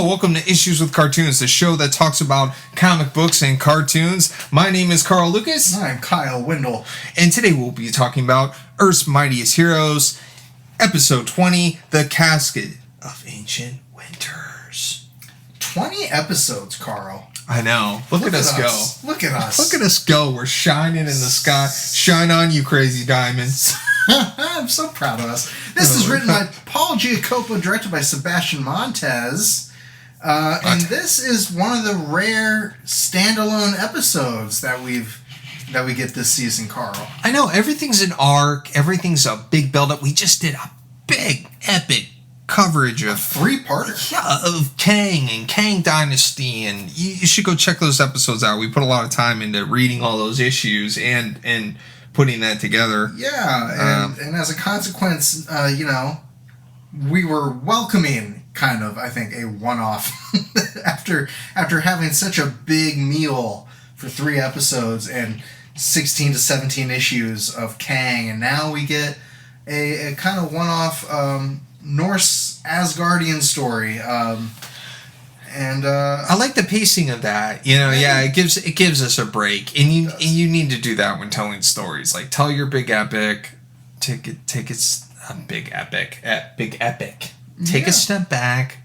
welcome to Issues with Cartoons, the show that talks about comic books and cartoons. My name is Carl Lucas. I'm Kyle Windle. And today we'll be talking about Earth's Mightiest Heroes, Episode 20, The Casket of Ancient Winters. 20 episodes, Carl. I know. Look at us go. Look at us. Look at us go. We're shining in the sky. Shine on, you crazy diamonds. I'm so proud of us. This is written by Paul Giacopo, directed by Sebastian Montez. And this is one of the rare standalone episodes that we get this season, Carl. I know. Everything's an arc. Everything's a big build-up. We just did a big, epic coverage of three-parter. Yeah, of Kang and Kang Dynasty, and you should go check those episodes out. We put a lot of time into reading all those issues and putting that together. Yeah, and as a consequence, we were welcoming kind of, I think, a one-off after having such a big meal for 3 episodes and 16 to 17 issues of Kang, and now we get a kind of one-off Norse Asgardian story, and I like the pacing of that. It gives us a break, and you need to do that when telling stories. Like, tell your big epic, take it a big epic. Take a step back,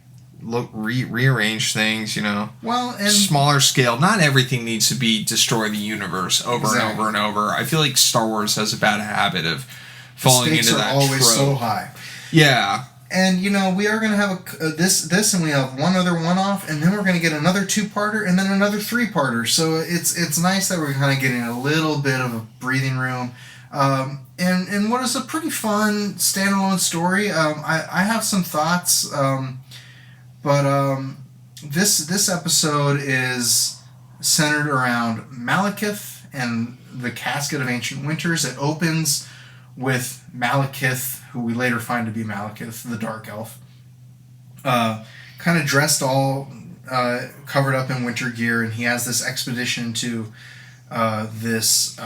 look, rearrange things. Well, and smaller scale. Not everything needs to be destroy the universe over and over and over. I feel like Star Wars has a bad habit of falling into that trope. Always so high. Yeah. And, we are going to have this, and we have one other one-off, and then we're going to get another 2-parter, and then another 3-parter. So it's nice that we're kind of getting a little bit of a breathing room. And what is a pretty fun standalone story. I have some thoughts, but this episode is centered around Malekith and the Casket of Ancient Winters. It opens with Malekith, who we later find to be Malekith, the Dark Elf, kind of dressed all covered up in winter gear, and he has this expedition to this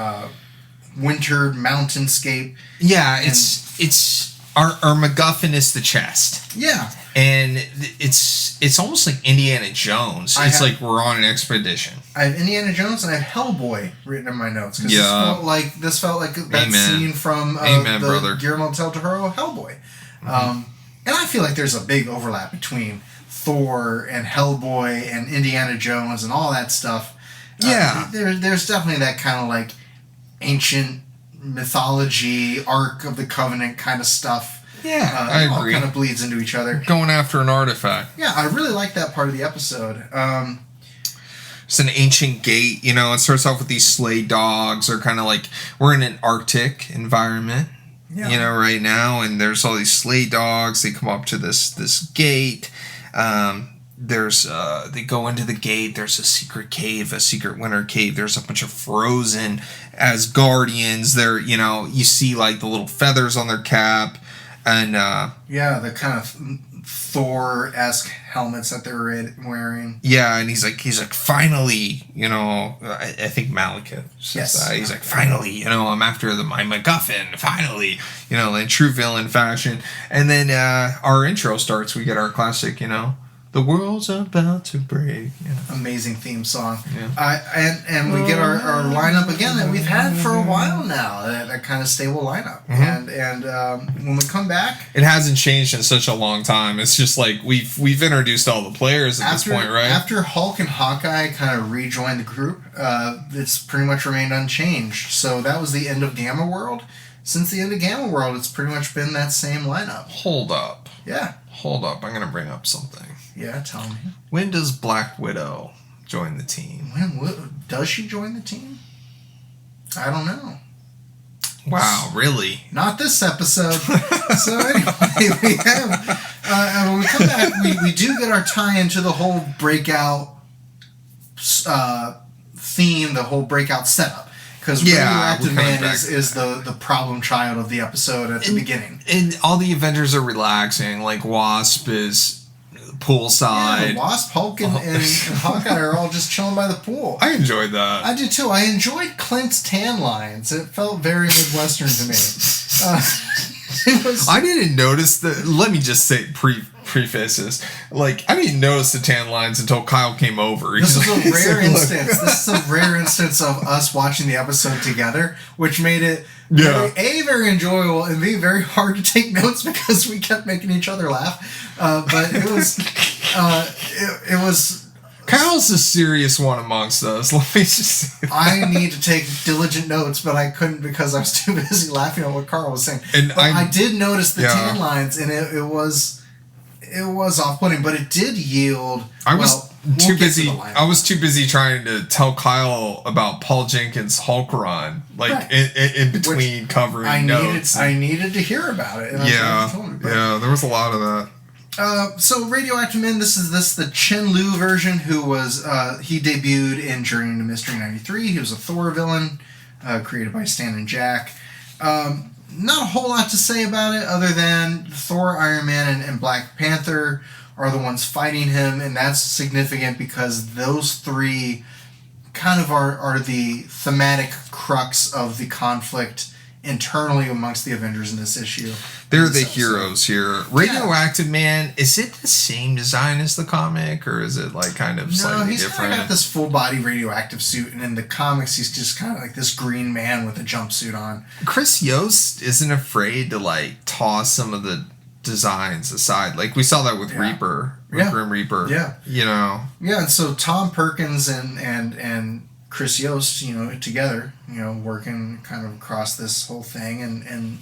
wintered mountainscape. Yeah, it's our MacGuffin is the chest. Yeah, and it's almost like Indiana Jones. Like we're on an expedition. I have Indiana Jones and I have Hellboy written in my notes because this felt like that scene from the Guillermo del Toro Hellboy. Mm-hmm. And I feel like there's a big overlap between Thor and Hellboy and Indiana Jones and all that stuff. Yeah, there's definitely that kind of like ancient mythology, Ark of the Covenant kind of stuff. Yeah, I agree. All kind of bleeds into each other. Going after an artifact. Yeah, I really like that part of the episode. It's an ancient gate, it starts off with these sleigh dogs. They're kind of like, we're in an Arctic environment, right now, and there's all these sleigh dogs. They come up to this gate. They go into the gate. There's a secret cave, a secret winter cave. There's a bunch of frozen Asgardians. They're, you see like the little feathers on their cap. And the kind of Thor-esque helmets that they're wearing. Yeah, and he's like finally, I think Malekith says that. He's like, finally, I'm after my MacGuffin, finally, in true villain fashion. And then our intro starts. We get our classic, the world's about to break. Amazing theme song. Yeah. And we get our lineup again that we've had for a while now. That kind of stable lineup. Mm-hmm. And when we come back, it hasn't changed in such a long time. It's just like we've introduced all the players at this point, right? After Hulk and Hawkeye kind of rejoined the group, it's pretty much remained unchanged. So that was the end of Gamma World. Since the end of Gamma World, it's pretty much been that same lineup. Hold up. Yeah. Hold up. I'm gonna bring up something. Yeah, tell me. When does Black Widow join the team? Does she join the team? I don't know. Wow, really? Not this episode. So anyway, we have when we come back, we do get our tie into the whole breakout theme, the whole breakout setup. Because Radioactive Man is the problem child of the episode at the beginning. And all the Avengers are relaxing. Like Wasp is poolside. Yeah, Wasp, Hulk, and Hawkeye are all just chilling by the pool. I enjoyed that. I did too. I enjoyed Clint's tan lines. It felt very Midwestern to me. I didn't notice let me just say preface this. Like, I didn't notice the tan lines until Kyle came over. This is a rare instance. This is a rare instance of us watching the episode together, which made it very enjoyable and B, very hard to take notes because we kept making each other laugh. But it was it was. Kyle's the serious one amongst us. Let me just say that. I need to take diligent notes, but I couldn't because I was too busy laughing at what Carl was saying. And but I did notice the tan lines, and it was off-putting, but it did yield. I was too busy trying to tell Kyle about Paul Jenkins' Hulk run, like in between covering notes. I needed to hear about it. And there was a lot of that. So Radioactive Man, this is the Chen Lu version, who was he debuted in Journey into Mystery 93. He was a Thor villain, created by Stan and Jack. Not a whole lot to say about it other than Thor, Iron Man, and Black Panther are the ones fighting him, and that's significant because those three kind of are the thematic crux of the conflict internally amongst the Avengers in this issue. They're the heroes here. Radioactive Man, is it the same design as the comic, or is it like kind of slightly different? No, he's kind of got this full body radioactive suit, and in the comics he's just kind of like this green man with a jumpsuit on. Chris Yost isn't afraid to like toss some of the designs aside. Like we saw that with Reaper, Grim Reaper. Yeah. You know. Yeah, and so Tom Perkins and Chris Yost, together, working kind of across this whole thing, and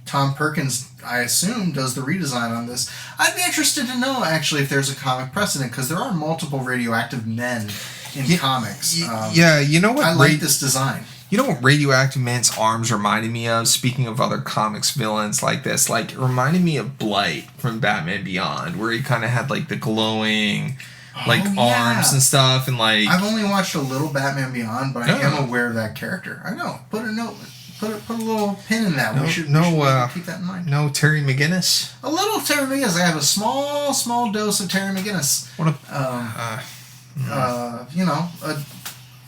Tom Perkins, I assume, does the redesign on this. I'd be interested to know, actually, if there's a comic precedent, because there are multiple radioactive men in comics. You know what? I like this design. You know what Radioactive Man's arms reminded me of? Speaking of other comics villains like this, like, it reminded me of Blight from Batman Beyond, where he kind of had, like, the glowing... arms and stuff, and like I've only watched a little Batman Beyond, but I am aware of that character. I know. Put a note. Put a little pin in that. We should keep that in mind. No Terry McGinnis. A little Terry McGinnis. I have a small dose of Terry McGinnis. What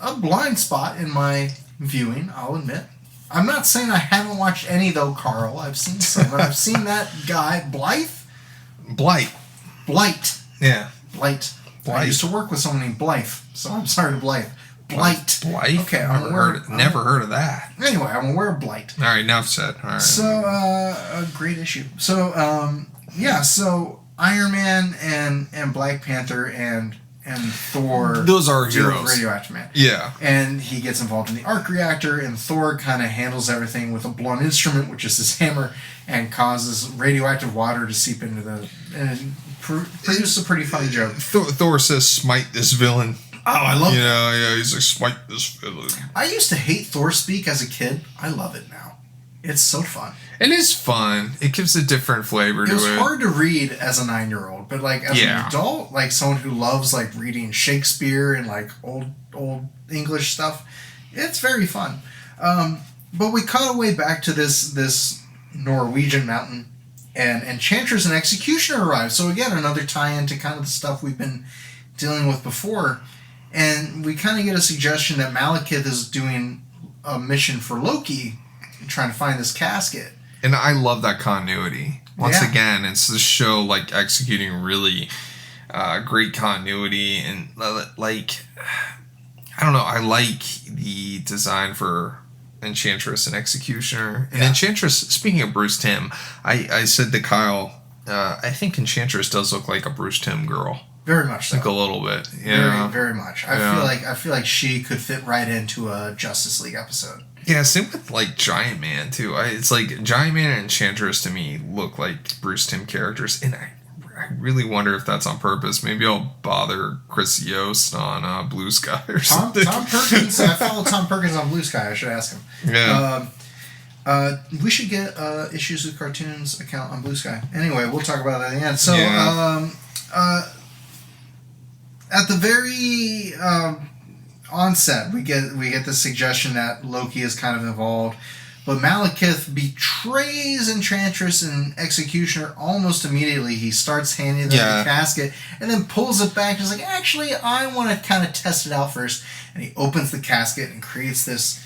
a blind spot in my viewing. I'll admit. I'm not saying I haven't watched any though, Carl. I've seen some. I've seen that guy Blight. Yeah. Blight. I used to work with someone named Blythe, so I'm sorry to Blythe. Blight. Okay, never heard of that. Anyway, I'm aware of Blight. All right, enough said. All right. So, a great issue. So, so Iron Man and Black Panther and Thor. Those are heroes. Radioactive Man. Yeah. And he gets involved in the arc reactor, and Thor kind of handles everything with a blunt instrument, which is his hammer, and causes radioactive water to seep into the... And produce a pretty funny joke. Thor says, "Smite this villain." Oh, I love it. Yeah, he's like, "Smite this villain." I used to hate Thor speak as a kid. I love it now. It's so fun. It is fun. It gives a different flavor to it. It was hard to read as a 9-year-old, but like as an adult, like someone who loves like reading Shakespeare and like old English stuff, it's very fun. But we cut away back to this Norwegian mountain. And Enchantress and Executioner arrive. So again, another tie-in to kind of the stuff we've been dealing with before. And we kind of get a suggestion that Malekith is doing a mission for Loki, trying to find this casket. And I love that continuity. Once again, it's the show like executing really great continuity. And like, I don't know, I like the design for Enchantress and Executioner. And Enchantress, speaking of Bruce Timm, I said to Kyle, I think Enchantress does look like a Bruce Timm girl. Very much so. Like a little bit. Yeah. Very, very much. I feel like she could fit right into a Justice League episode. Yeah, same with like Giant Man too. It's like Giant Man and Enchantress to me look like Bruce Timm characters, and I really wonder if that's on purpose. Maybe I'll bother Chris Yost on Bluesky or something. Tom Perkins. I follow Tom Perkins on Bluesky. I should ask him. Yeah. We should get Issues with Cartoons account on Bluesky. Anyway, we'll talk about that at the end. So, at the very onset, we get the suggestion that Loki is kind of involved. But Malekith betrays Enchantress and Executioner almost immediately. He starts handing them the casket and then pulls it back. He's like, actually, I want to kind of test it out first. And he opens the casket and creates this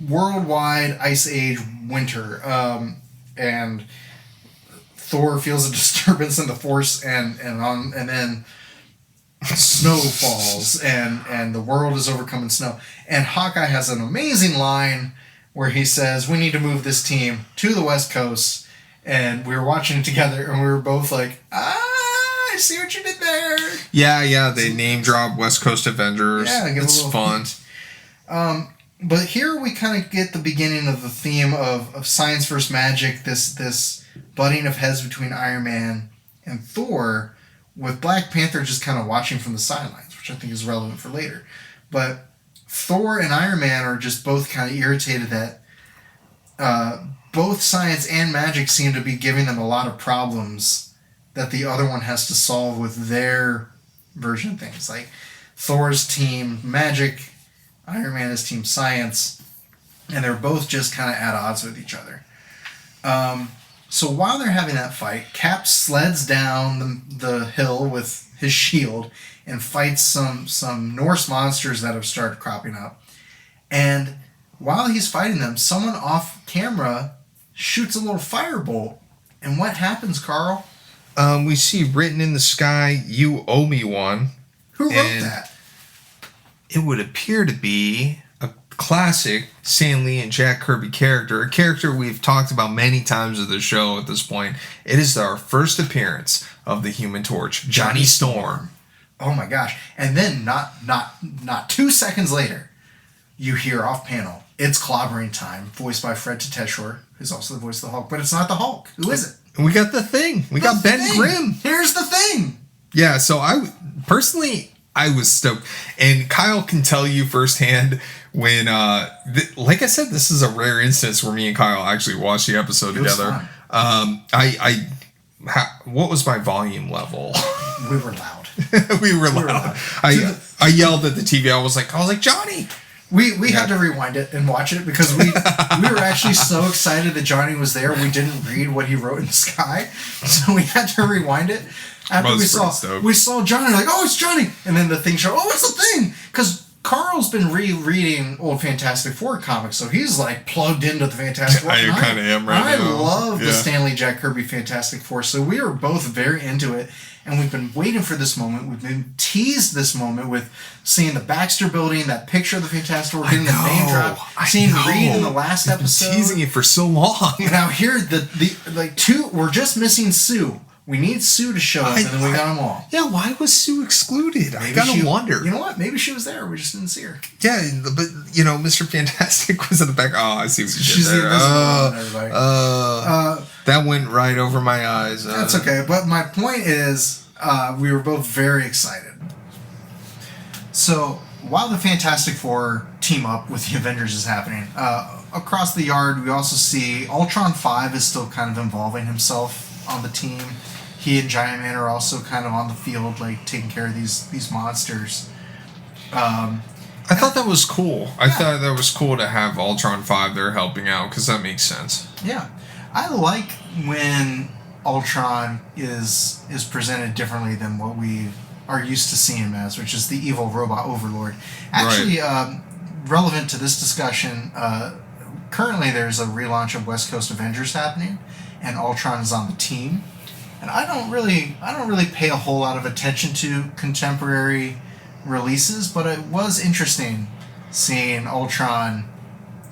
worldwide Ice Age winter. and Thor feels a disturbance in the Force, and then snow falls, and the world is overcome in snow. And Hawkeye has an amazing line where he says, "We need to move this team to the West Coast." And we were watching it together, and we were both like, I see what you did there. Yeah, they name drop West Coast Avengers. Yeah, it's fun. But here we kind of get the beginning of the theme of science versus magic, this butting of heads between Iron Man and Thor, with Black Panther just kind of watching from the sidelines, which I think is relevant for later. But Thor and Iron Man are just both kind of irritated that both science and magic seem to be giving them a lot of problems that the other one has to solve with their version of things. Like Thor's team magic, Iron Man is team science, and they're both just kind of at odds with each other. So while they're having that fight, Cap sleds down the hill with his shield and fights some Norse monsters that have started cropping up. And while he's fighting them, someone off camera shoots a little firebolt. And what happens, Carl? We see written in the sky, "You owe me one." Who wrote that? It would appear to be a classic Stan Lee and Jack Kirby character, a character we've talked about many times of the show at this point. It is our first appearance of the Human Torch, Johnny Storm. Oh my gosh. And then not 2 seconds later, you hear off panel, "It's clobbering time," voiced by Fred Tatasciore, who's also the voice of the Hulk. But it's not the Hulk. Who is it? We got the Thing. We got Ben Grimm. Here's the Thing. Yeah, so I was stoked. And Kyle can tell you firsthand when, like I said, this is a rare instance where me and Kyle actually watched the episode together. What was my volume level? We were loud. we were loud. I yelled at the TV. I was like, Johnny. We had to rewind it and watch it because we were actually so excited that Johnny was there. We didn't read what he wrote in the sky, so we had to rewind it. After we saw Johnny, like, "Oh, it's Johnny," and then the Thing showed, "Oh, it's the Thing," because Carl's been rereading old Fantastic Four comics, so he's like plugged into the Fantastic Four. I kind of am right now. I love the Stan Lee, Jack Kirby Fantastic Four, so we are both very into it. And we've been waiting for this moment. We've been teased this moment with seeing the Baxter Building, that picture of the Fantastic Four, getting the name drop, seeing Reed in the last episode. Been teasing it for so long. Now here, we're just missing Sue. We need Sue to show up, and then we got them all. Yeah, why was Sue excluded? I gotta wonder. You know what? Maybe she was there. We just didn't see her. Yeah, but Mr. Fantastic was in the back. Oh, I see what you did She's there. The invisible one, that went right over my eyes. That's okay. But my point is, we were both very excited. So while the Fantastic Four team up with the Avengers is happening, across the yard we also see Ultron 5 is still kind of involving himself on the team. He and Giant Man are also kind of on the field, like taking care of these monsters. I thought that was cool. I thought that was cool to have Ultron 5 there helping out, because that makes sense. Yeah. I like when Ultron is presented differently than what we are used to seeing him as, which is the evil robot overlord. Actually, relevant to this discussion, currently there's a relaunch of West Coast Avengers happening, and Ultron is on the team. And I don't really pay a whole lot of attention to contemporary releases, but it was interesting seeing Ultron,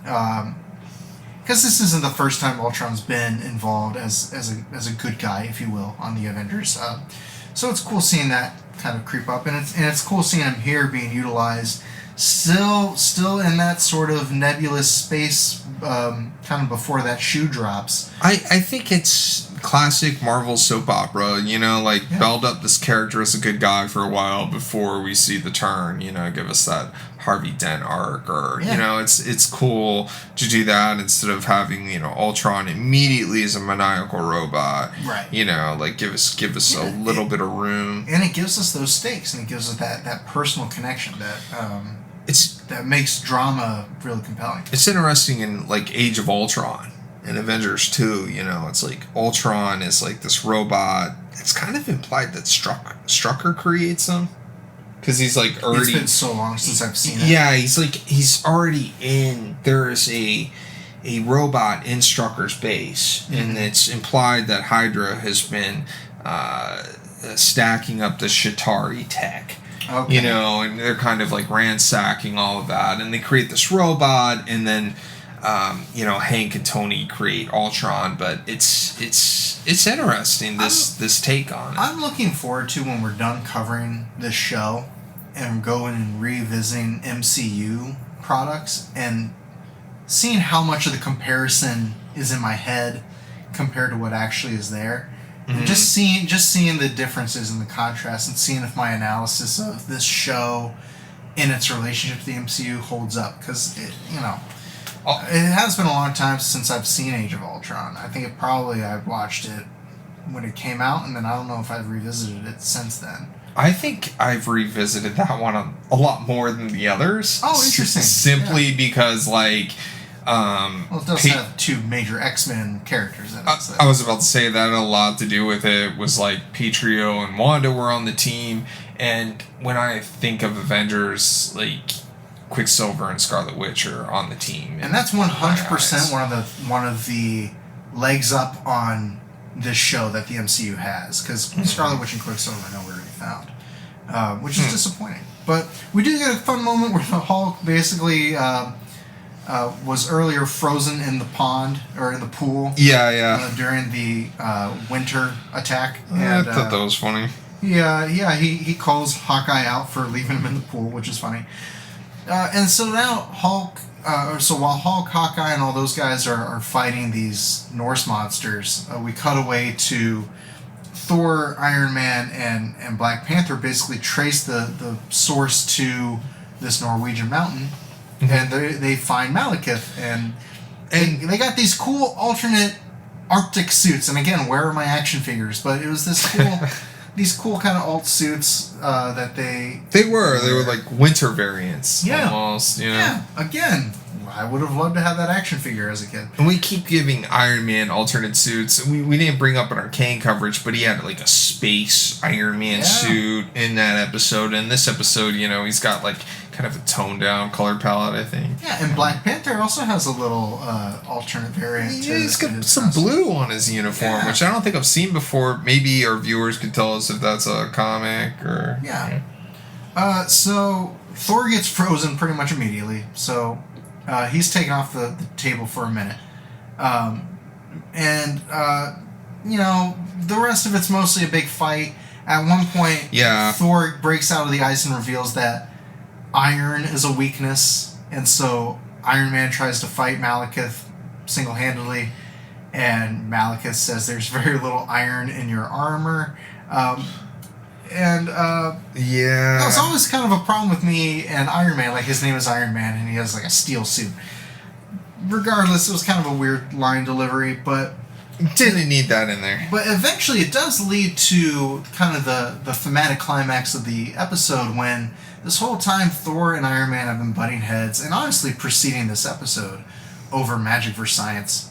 because this isn't the first time Ultron's been involved as a good guy, if you will, on the Avengers. So it's cool seeing that kind of creep up, and it's cool seeing him here being utilized, still in that sort of nebulous space, kind of before that shoe drops. I think it's classic Marvel soap opera, build up this character as a good guy for a while before we see the turn, give us that Harvey Dent arc, or it's cool to do that instead of having Ultron immediately as a maniacal robot, right? Give us a little bit of room, and it gives us those stakes, and it gives us that personal connection that makes drama really compelling. It's interesting in Age of Ultron and Avengers 2, it's like Ultron is like this robot. It's kind of implied that Strucker creates him, because he's already. It's been so long since I've seen it. Yeah, he's already in. There's a a robot in Strucker's base, and it's implied that Hydra has been stacking up the Shatari tech. Okay. You know, and they're kind of like ransacking all of that, and they create this robot, and then Hank and Tony create Ultron, but it's interesting this take on it. I'm looking forward to when we're done covering this show and going and revisiting MCU products and seeing how much of the comparison is in my head compared to what actually is there. And just seeing the differences and the contrast, and seeing if my analysis of this show in its relationship to the MCU holds up, because it has been a long time since I've seen Age of Ultron. I think I watched it when it came out, and then I don't know if I've revisited it since then. I think I've revisited that one a lot more than the others. Oh, interesting. Simply because, like... it does have two major X-Men characters in it. So. I was about to say that had a lot to do with it. Was like Pietro and Wanda were on the team, and when I think of Avengers, like Quicksilver and Scarlet Witch are on the team. And that's 100% one of the legs up on this show that the MCU has, because Scarlet Witch and Quicksilver are nowhere to be found, which is disappointing. But we do get a fun moment where the Hulk basically was earlier frozen in the pond or in the pool. During the winter attack. I thought that was funny. He calls Hawkeye out for leaving him in the pool, which is funny. And so now Hulk, while Hulk, Hawkeye, and all those guys are fighting these Norse monsters, we cut away to Thor, Iron Man, and Black Panther basically trace the source to this Norwegian mountain, and they find Malekith, and they got these cool alternate Arctic suits. And again, where are my action figures? But it was this cool... These cool kind of alt suits that they were like winter variants, almost. Yeah, again, I would have loved to have that action figure as a kid. And we keep giving Iron Man alternate suits. We didn't bring up an Arcane coverage, but he had like a space Iron Man suit in that episode. And this episode, he's got like kind of a toned down color palette, I think. Yeah, and Black Panther also has a little alternate variant. Yeah, he's got some blue on his uniform, which I don't think I've seen before. Maybe our viewers could tell us if that's a comic or... Yeah. So Thor gets frozen pretty much immediately. So he's taken off the table for a minute. The rest of it's mostly a big fight. At one point, Thor breaks out of the ice and reveals that iron is a weakness, and so Iron Man tries to fight Malekith single-handedly, and Malekith says there's very little iron in your armor. That was always kind of a problem with me and Iron Man. Like, his name is Iron Man, and he has like a steel suit. Regardless, it was kind of a weird line delivery, but didn't need that in there. But eventually, it does lead to kind of the thematic climax of the episode, when this whole time Thor and Iron Man have been butting heads, and honestly preceding this episode, over magic versus science.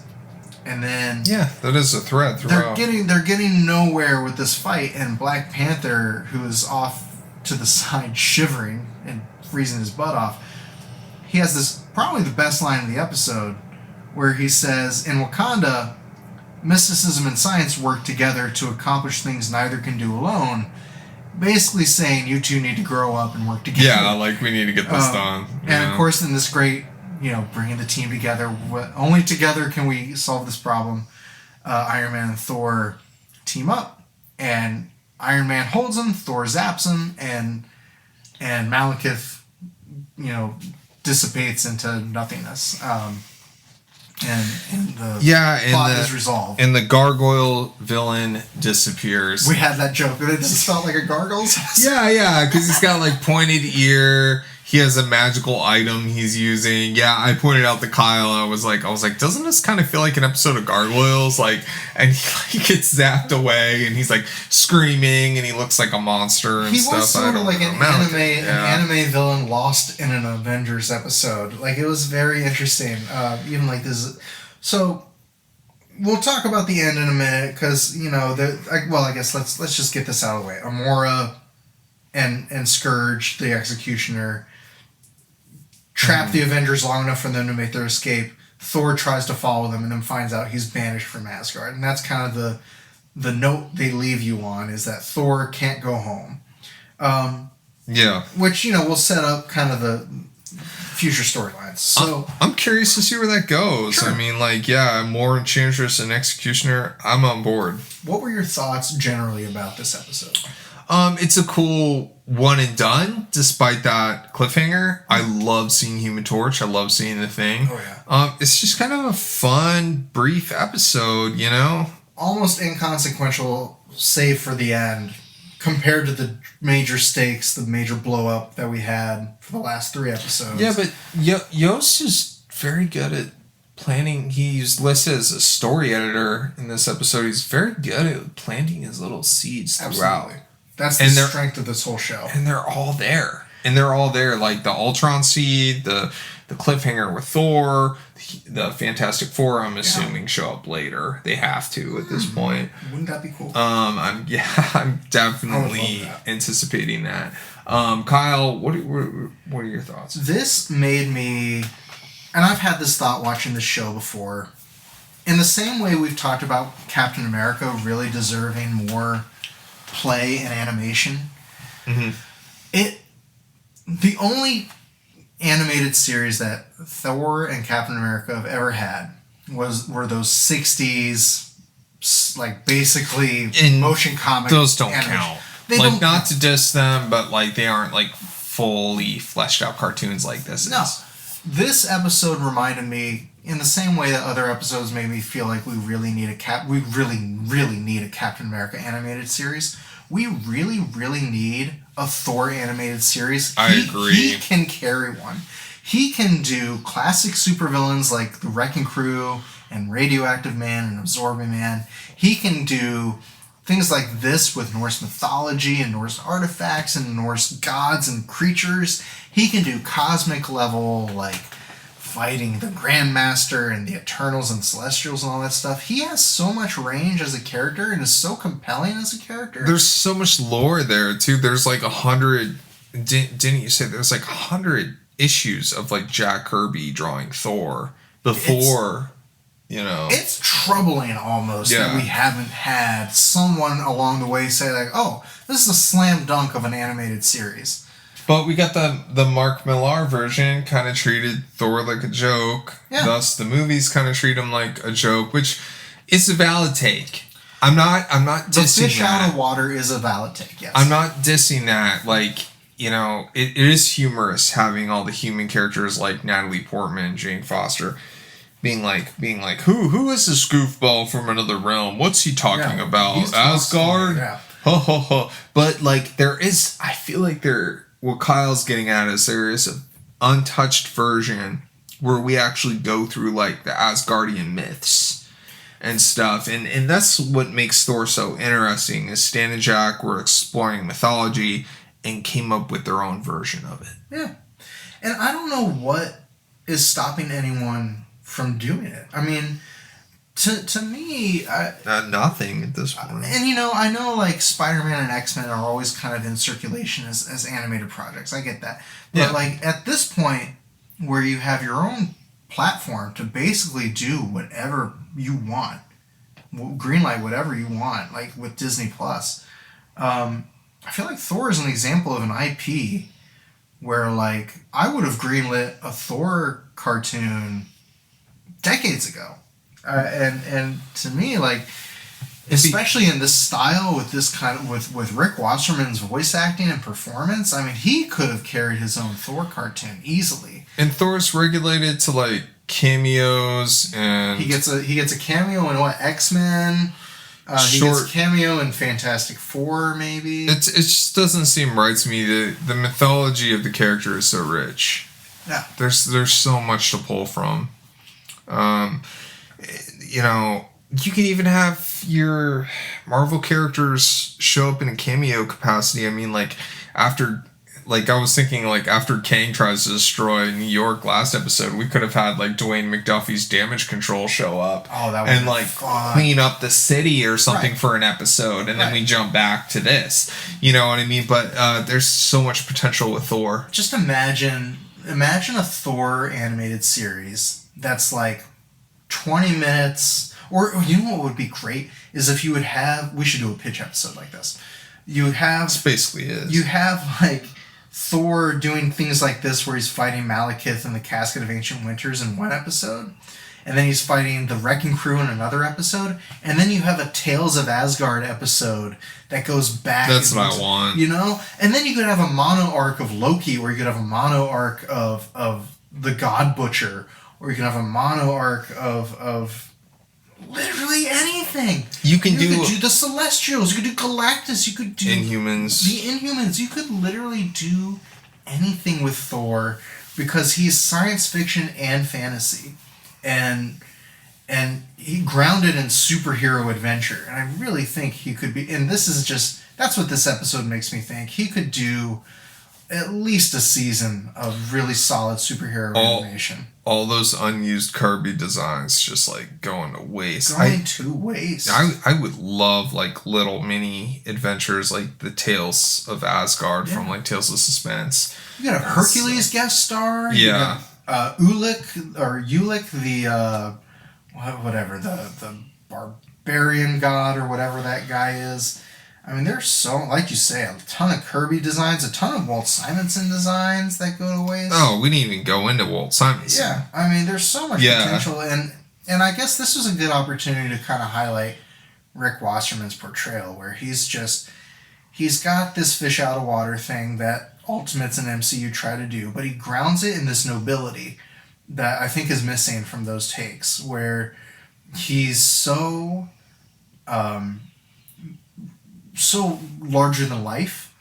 And then that is a thread throughout. They're getting nowhere with this fight, and Black Panther, who is off to the side shivering and freezing his butt off, he has this probably the best line of the episode, where he says, "In Wakanda, mysticism and science work together to accomplish things neither can do alone." Basically saying, you two need to grow up and work together. Yeah, like, we need to get this done. And of course, in this great, bringing the team together, only together can we solve this problem. Iron Man and Thor team up, and Iron Man holds him, Thor zaps him, and Malekith, dissipates into nothingness. And the plot is resolved. And the gargoyle villain disappears. We had that joke. It just felt like a gargoyle's. Yeah, because he's got like pointed ear. He has a magical item he's using. Yeah, I pointed out to Kyle. I was like, doesn't this kind of feel like an episode of Gargoyles? Like, and he gets zapped away, and he's like screaming, and he looks like a monster and stuff. He was sort of like an anime villain lost in an Avengers episode. Like, it was very interesting. Even like this. So we'll talk about the end in a minute, because I guess let's just get this out of the way. Amora and Scourge, the Executioner, trap the Avengers long enough for them to make their escape. Thor tries to follow them and then finds out he's banished from Asgard. And that's kind of the note they leave you on, is that Thor can't go home. Which, will set up kind of the future storylines. So I'm curious to see where that goes. Sure. I mean, more Enchantress and Executioner, I'm on board. What were your thoughts generally about this episode? It's a cool one and done, despite that cliffhanger. I love seeing Human Torch. I love seeing the Thing. Oh, yeah. It's just kind of a fun, brief episode, Almost inconsequential, save for the end, compared to the major stakes, the major blow-up that we had for the last 3 episodes. Yeah, but Yost is very good at planning. He's listed as a story editor in this episode. He's very good at planting his little seeds throughout. Absolutely. That's the strength of this whole show. And they're all there. Like the Ultron seed, the cliffhanger with Thor, the Fantastic Four, I'm assuming, show up later. They have to at this point. Wouldn't that be cool? I'm definitely anticipating that. Kyle, what are your thoughts? This made me, and I've had this thought watching this show before, in the same way we've talked about Captain America really deserving more play and animation. Mm-hmm. The only animated series that Thor and Captain America have ever had were those 60s, basically motion comic. Those don't animation. count. They not to diss them, but they aren't fully fleshed out cartoons like this. No. This episode reminded me, in the same way that other episodes made me feel like we really need a Captain America animated series. We really, really need a Thor animated series. I agree. He can carry one. He can do classic supervillains like the Wrecking Crew and Radioactive Man and Absorbing Man. He can do things like this with Norse mythology and Norse artifacts and Norse gods and creatures. He can do cosmic level, fighting the Grandmaster and the Eternals and Celestials and all that stuff. He has so much range as a character and is so compelling as a character. There's so much lore there, too. There's 100... Didn't you say there's 100 issues of Jack Kirby drawing Thor before... It's troubling almost that we haven't had someone along the way say this is a slam dunk of an animated series. But we got the Mark Millar version, kind of treated Thor like a joke. Yeah. Thus, the movies kind of treat him like a joke, which is a valid take. I'm not dissing that. The fish out of water is a valid take, yes. I'm not dissing that. It is humorous having all the human characters like Natalie Portman, Jane Foster, being like, who is this goofball from another realm? What's he talking about? Asgard? Yeah. Ho ho ho. But there is, I feel like what Kyle's getting at is there is an untouched version where we actually go through the Asgardian myths and stuff, and that's what makes Thor so interesting. Is Stan and Jack were exploring mythology and came up with their own version of it. Yeah, and I don't know what is stopping anyone from doing it. I mean, to me... nothing at this point. And, I know, Spider-Man and X-Men are always kind of in circulation as animated projects. I get that. But, at this point, where you have your own platform to basically do whatever you want, greenlight whatever you want, with Disney+, I feel like Thor is an example of an IP where, I would have greenlit a Thor cartoon decades ago. And to me, especially in this style with this kind of with Rick Wasserman's voice acting and performance, I mean, he could have carried his own Thor cartoon easily. And Thor's regulated to cameos, and he gets a cameo in X-Men. He gets a cameo in Fantastic Four, maybe. It just doesn't seem right to me. The mythology of the character is so rich. Yeah, there's so much to pull from. You can even have your Marvel characters show up in a cameo capacity. I mean, after I was thinking, after Kang tries to destroy New York last episode, we could have had, Dwayne McDuffie's damage control show up. Oh, that would be fun. Clean up the city or something for an episode, and then we jump back to this. You know what I mean? But there's so much potential with Thor. Just imagine a Thor animated series that's 20 minutes, or you know what would be great is if you would have, we should do a pitch episode like this. You would have, this basically is. You have like Thor doing things like this where he's fighting Malekith in the Casket of Ancient Winters in one episode, and then he's fighting the Wrecking Crew in another episode, and then you have a Tales of Asgard episode that goes back. That's what I want. You know? And then you could have a mono arc of Loki, or you could have a mono arc of the God Butcher, or you can have a mono arc of literally anything. You could do the Celestials, you could do Galactus, you could do Inhumans. The Inhumans. You could literally do anything with Thor because he's science fiction and fantasy. And he grounded in superhero adventure. And I really think he could be, and this is just, that's what this episode makes me think. He could do at least a season of really solid superhero animation. All those unused Kirby designs just like going to waste. To waste. I would love like little mini adventures like the Tales of Asgard from like Tales of Suspense. You got a Hercules guest star. Yeah. Ulick, the whatever, the barbarian god or whatever that guy is. I mean, there's so, like you say, a ton of Kirby designs, a ton of Walt Simonson designs that go to waste. Oh, we didn't even go into Walt Simonson. Yeah, I mean, there's so much potential, and I guess this was a good opportunity to kind of highlight Rick Wasserman's portrayal, where he's got this fish out of water thing that Ultimates and MCU try to do, but he grounds it in this nobility that I think is missing from those takes, where he's so larger than life,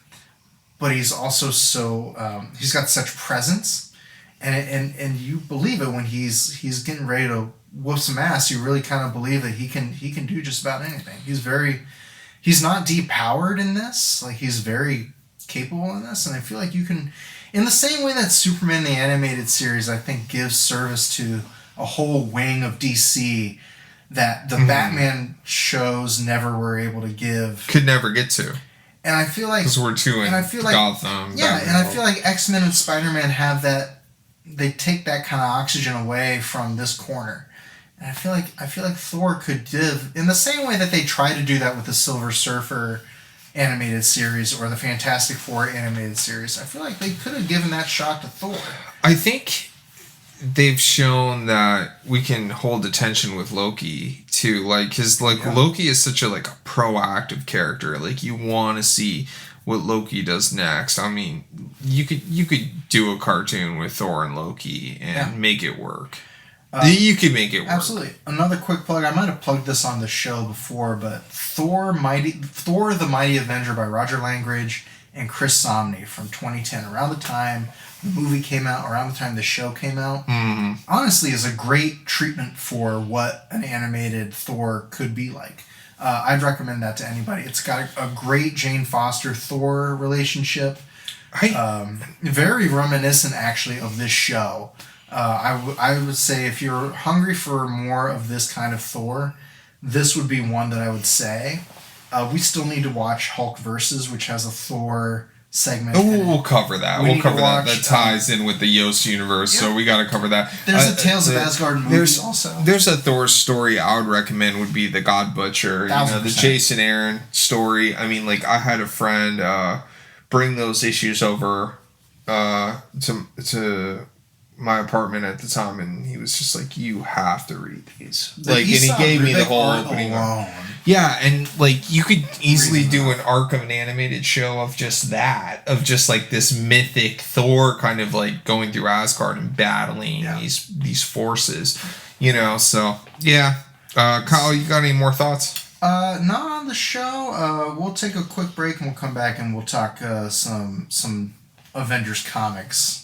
but he's also so he's got such presence, and you believe it when he's getting ready to whoop some ass. You really kind of believe that he can do just about anything. He's not depowered in this, like he's very capable in this, and I feel like you can, in the same way that Superman the animated series I think gives service to a whole wing of DC that the Batman shows never were able to give. Could never get to. And I feel like, because we're too in Gotham. Yeah, Batman, and I feel like X-Men and Spider-Man have that. They take that kind of oxygen away from this corner, and I feel like Thor could give, in the same way that they try to do that with the Silver Surfer animated series or the Fantastic Four animated series. I feel like they could have given that shot to Thor. I think they've shown that we can hold attention with Loki too, like, because Loki is such a a proactive character. Like, you want to see what Loki does next. I mean, you could do a cartoon with Thor and Loki and make it work. You could make it work. Absolutely. Another quick plug. I might have plugged this on the show before, but Thor the Mighty Avenger by Roger Langridge and Chris Samnee from 2010, around the time the movie came out, around the time the show came out, honestly is a great treatment for what an animated Thor could be like. I'd recommend that to anybody. It's got a great Jane Foster-Thor relationship. Very reminiscent, actually, of this show. I would say if you're hungry for more of this kind of Thor, this would be one that I would say. We still need to watch Hulk Versus, which has a Thor segment. Oh, we'll cover that. We'll cover that. That ties in with the Yost universe, so we got to cover that. There's a Tales of Asgard movie also. There's a Thor story I would recommend would be the God Butcher. 1,000%. The Jason Aaron story. I mean, I had a friend bring those issues over to my apartment at the time, and he was just like, "You have to read these." And he gave me the whole opening. Yeah, and you could easily do an arc of an animated show of just that, of just this mythic Thor kind of going through Asgard and battling these forces, So Kyle, you got any more thoughts? Not on the show. We'll take a quick break and we'll come back and we'll talk some Avengers comics.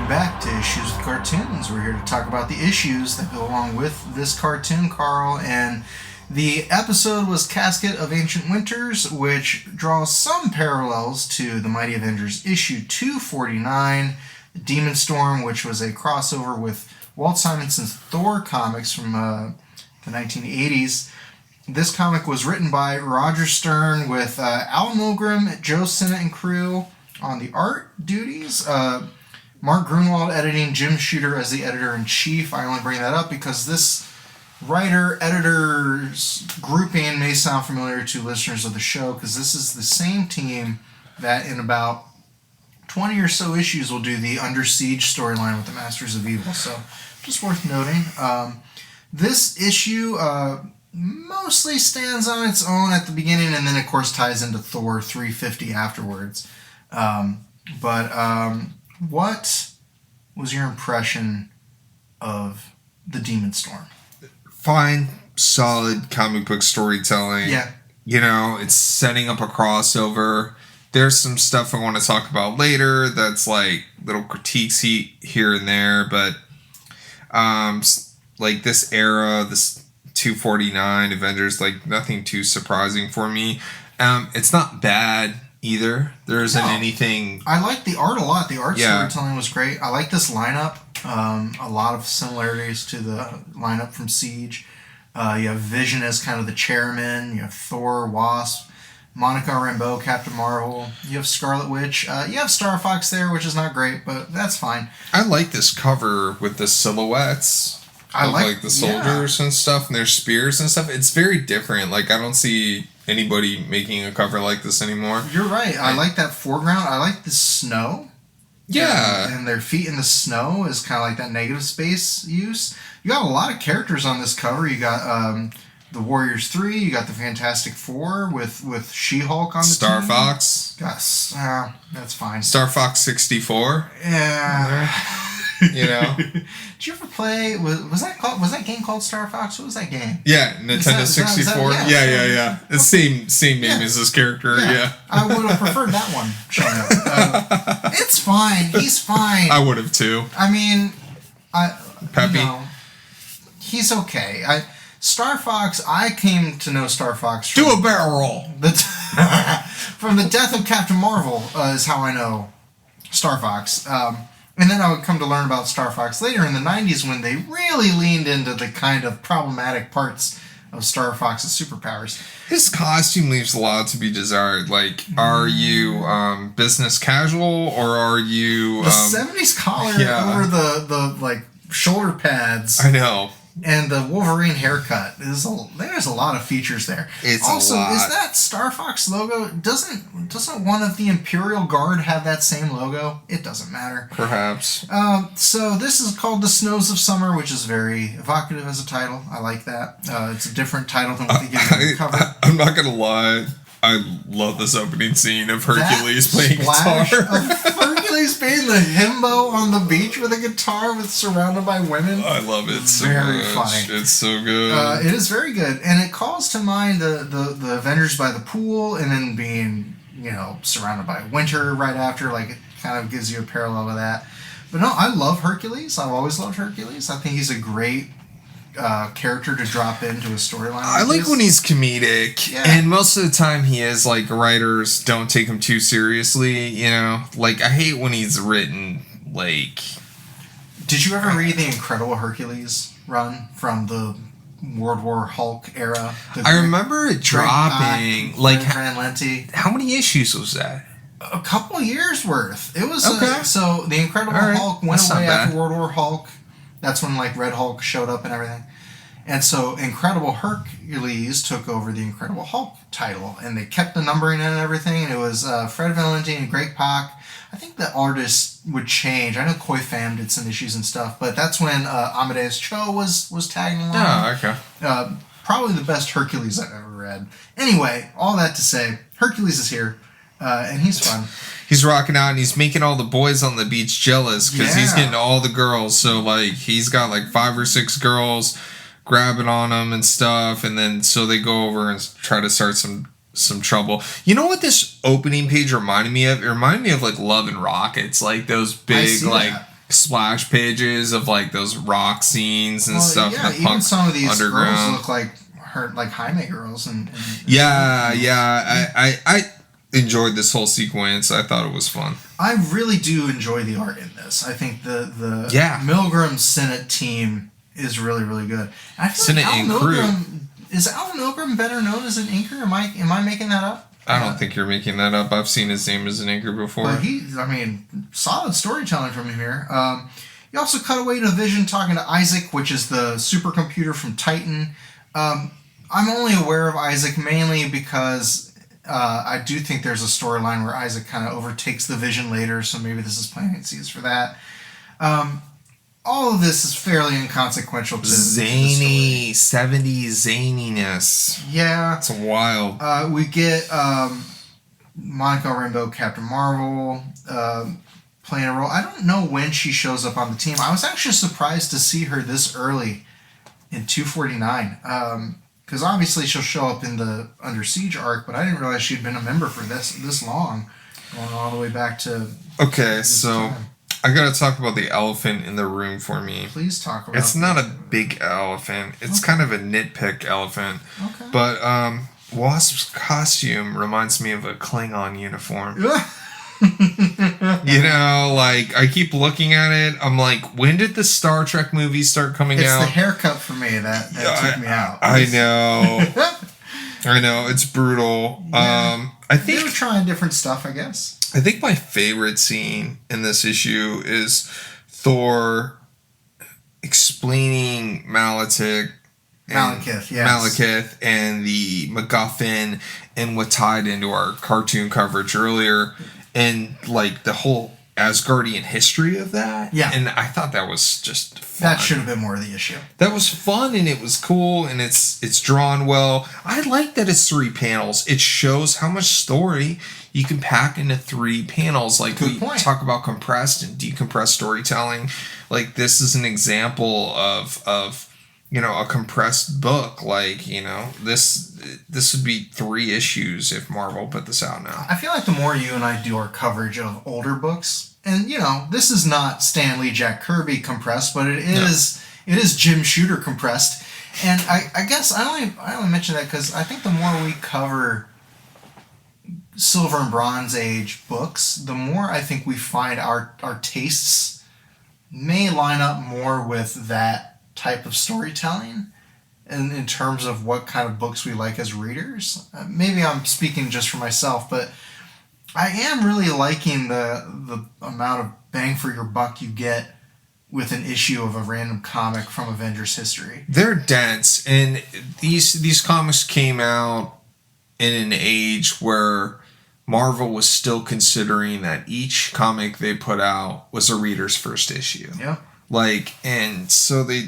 Back to Issues with Cartoons. We're here to talk about the issues that go along with this cartoon, Carl. And The episode was Casket of Ancient Winters, which draws some parallels to the Mighty Avengers issue 249, Demon Storm, which was a crossover with Walt Simonson's Thor comics from the 1980s. This comic was written by Roger Stern with Al Milgrom, Joe Sinnott and crew on the art duties. Mark Grunwald editing, Jim Shooter as the editor-in-chief. I only bring that up because this writer-editor's grouping may sound familiar to listeners of the show, because this is the same team that in about 20 or so issues will do the Under Siege storyline with the Masters of Evil. So, just worth noting. This issue mostly stands on its own at the beginning, and then, of course, ties into Thor 350 afterwards. What was your impression of the Demon Storm? Fine, solid comic book storytelling. Yeah. You know, it's setting up a crossover. There's some stuff I want to talk about later that's like little critiques here and there, but like this era, this 249 Avengers, like nothing too surprising for me. It's not bad either. There isn't anything. I like the art a lot. The art storytelling was great. I like this lineup. A lot of similarities to the lineup from Siege. You have Vision as kind of the chairman. You have Thor, Wasp, Monica Rambeau, Captain Marvel. You have Scarlet Witch. You have Star Fox there, which is not great, but that's fine. I like this cover with the silhouettes. I like the soldiers and stuff and their spears and stuff. It's very different. Like, I don't see anybody making a cover like this anymore. You're right. I like that foreground. I like the snow. Yeah. And their feet in the snow is kind of like that negative space use. You got a lot of characters on this cover. You got the Warriors 3. You got the Fantastic Four with She-Hulk on the Star team. Fox. That's fine. Star Fox 64. Yeah. You know. Did you ever play? Was that game called Star Fox? What was that game? Yeah, Nintendo 64. Yeah. It's same name as this character. Yeah. I would have preferred that one showing up. It's fine. He's fine. I would have too. I mean, Peppy. You know, he's okay. Star Fox. I came to know Star Fox. Do a barrel roll. From the death of Captain Marvel is how I know Star Fox. And then I would come to learn about Star Fox later in the 90s when they really leaned into the kind of problematic parts of Star Fox's superpowers. His costume leaves a lot to be desired. Like, are you business casual or are you... The 70s collar over the like shoulder pads. I know. And the Wolverine haircut. There's a lot of features there. It's also, a lot. is that Star Fox logo, doesn't one of the Imperial Guard have that same logo? It doesn't matter. Perhaps. So this is called The Snows of Summer, which is very evocative as a title. I like that. It's a different title than what they give you in the cover. I'm not going to lie. I love this opening scene of Hercules playing guitar. Hercules playing the himbo on the beach with a guitar surrounded by women. I love it so very much. Funny. It's so good. It is very good. And it calls to mind the Avengers by the pool and then being, surrounded by winter right after. Like, it kind of gives you a parallel to that. But no, I love Hercules. I've always loved Hercules. I think he's a great character to drop into a storyline. I like when he's comedic, and most of the time he is. Like, writers don't take him too seriously, Like, I hate when he's written, like... Did you ever read the Incredible Hercules run from the World War Hulk era? I remember it dropping. Like, Van Lente. How many issues was that? A couple years worth. It was... Okay. So, the Incredible Hulk went away after World War Hulk. That's when, like, Red Hulk showed up and everything. And so Incredible Hercules took over the Incredible Hulk title. And they kept the numbering in and everything. And it was Fred Valentine and Greg Pak. I think the artist would change. I know Koi Pham did some issues and stuff. But that's when Amadeus Cho was tagging along. Oh, okay. Probably the best Hercules I've ever read. Anyway, all that to say, Hercules is here. And he's fun. He's rocking out and he's making all the boys on the beach jealous because he's getting all the girls. So, like, he's got like 5 or 6 girls grabbing on him and stuff. And then so they go over and try to start some trouble. You know what this opening page reminded me of? It reminded me of like Love and Rockets. Like those big, like, splash pages of like those rock scenes and stuff. Yeah, in the even punk some of these underground. girls look like her like Jaime girls and I enjoyed this whole sequence. I thought it was fun. I really do enjoy the art in this. I think the Milgram Senate team is really, really good. I feel Senate like and crew. Is Al Milgram better known as an inker? Am I making that up? I don't think you're making that up. I've seen his name as an inker before. But solid storytelling from him here. You also cut away to Vision talking to Isaac, which is the supercomputer from Titan. I'm only aware of Isaac mainly because I do think there's a storyline where Isaac kind of overtakes the Vision later, so maybe this is planting seeds for that. All of this is fairly inconsequential to zany 70s zaniness. Yeah, it's wild. We get Monica Rambeau, Captain Marvel, playing a role. I don't know when she shows up on the team. I was actually surprised to see her this early in 249. Because obviously she'll show up in the Under Siege arc, but I didn't realize she'd been a member for this long, going all the way back to. Okay, so time. I gotta talk about the elephant in the room for me. Please talk about. It's not a big elephant. It's kind of a nitpick elephant. Okay. But Wasp's costume reminds me of a Klingon uniform. You know, like, I keep looking at it. I'm like, when did the Star Trek movies start coming out? It's the haircut for me that took me out. I know. I know. It's brutal. Yeah. I think they were trying different stuff, I guess. I think my favorite scene in this issue is Thor explaining Malekith and the MacGuffin and what tied into our cartoon coverage earlier. And, like, the whole Asgardian history of that. Yeah. And I thought that was just fun. That should have been more of the issue. That was fun, and it was cool, and it's drawn well. I like that it's 3 panels. It shows how much story you can pack into 3 panels. Like, talk about compressed and decompressed storytelling. Like, this is an example of you know, a compressed book. Like, you know, this would be 3 issues if Marvel put this out now. I feel like the more you and I do our coverage of older books, and, you know, this is not Stan Lee, Jack Kirby compressed, but it is Jim Shooter compressed. And I guess I only mention that because I think the more we cover Silver and Bronze Age books, the more I think we find our tastes may line up more with that type of storytelling in terms of what kind of books we like as readers. Maybe I'm speaking just for myself, but I am really liking the amount of bang for your buck you get with an issue of a random comic from Avengers history. They're dense, and these comics came out in an age where Marvel was still considering that each comic they put out was a reader's first issue. Yeah. Like, and so they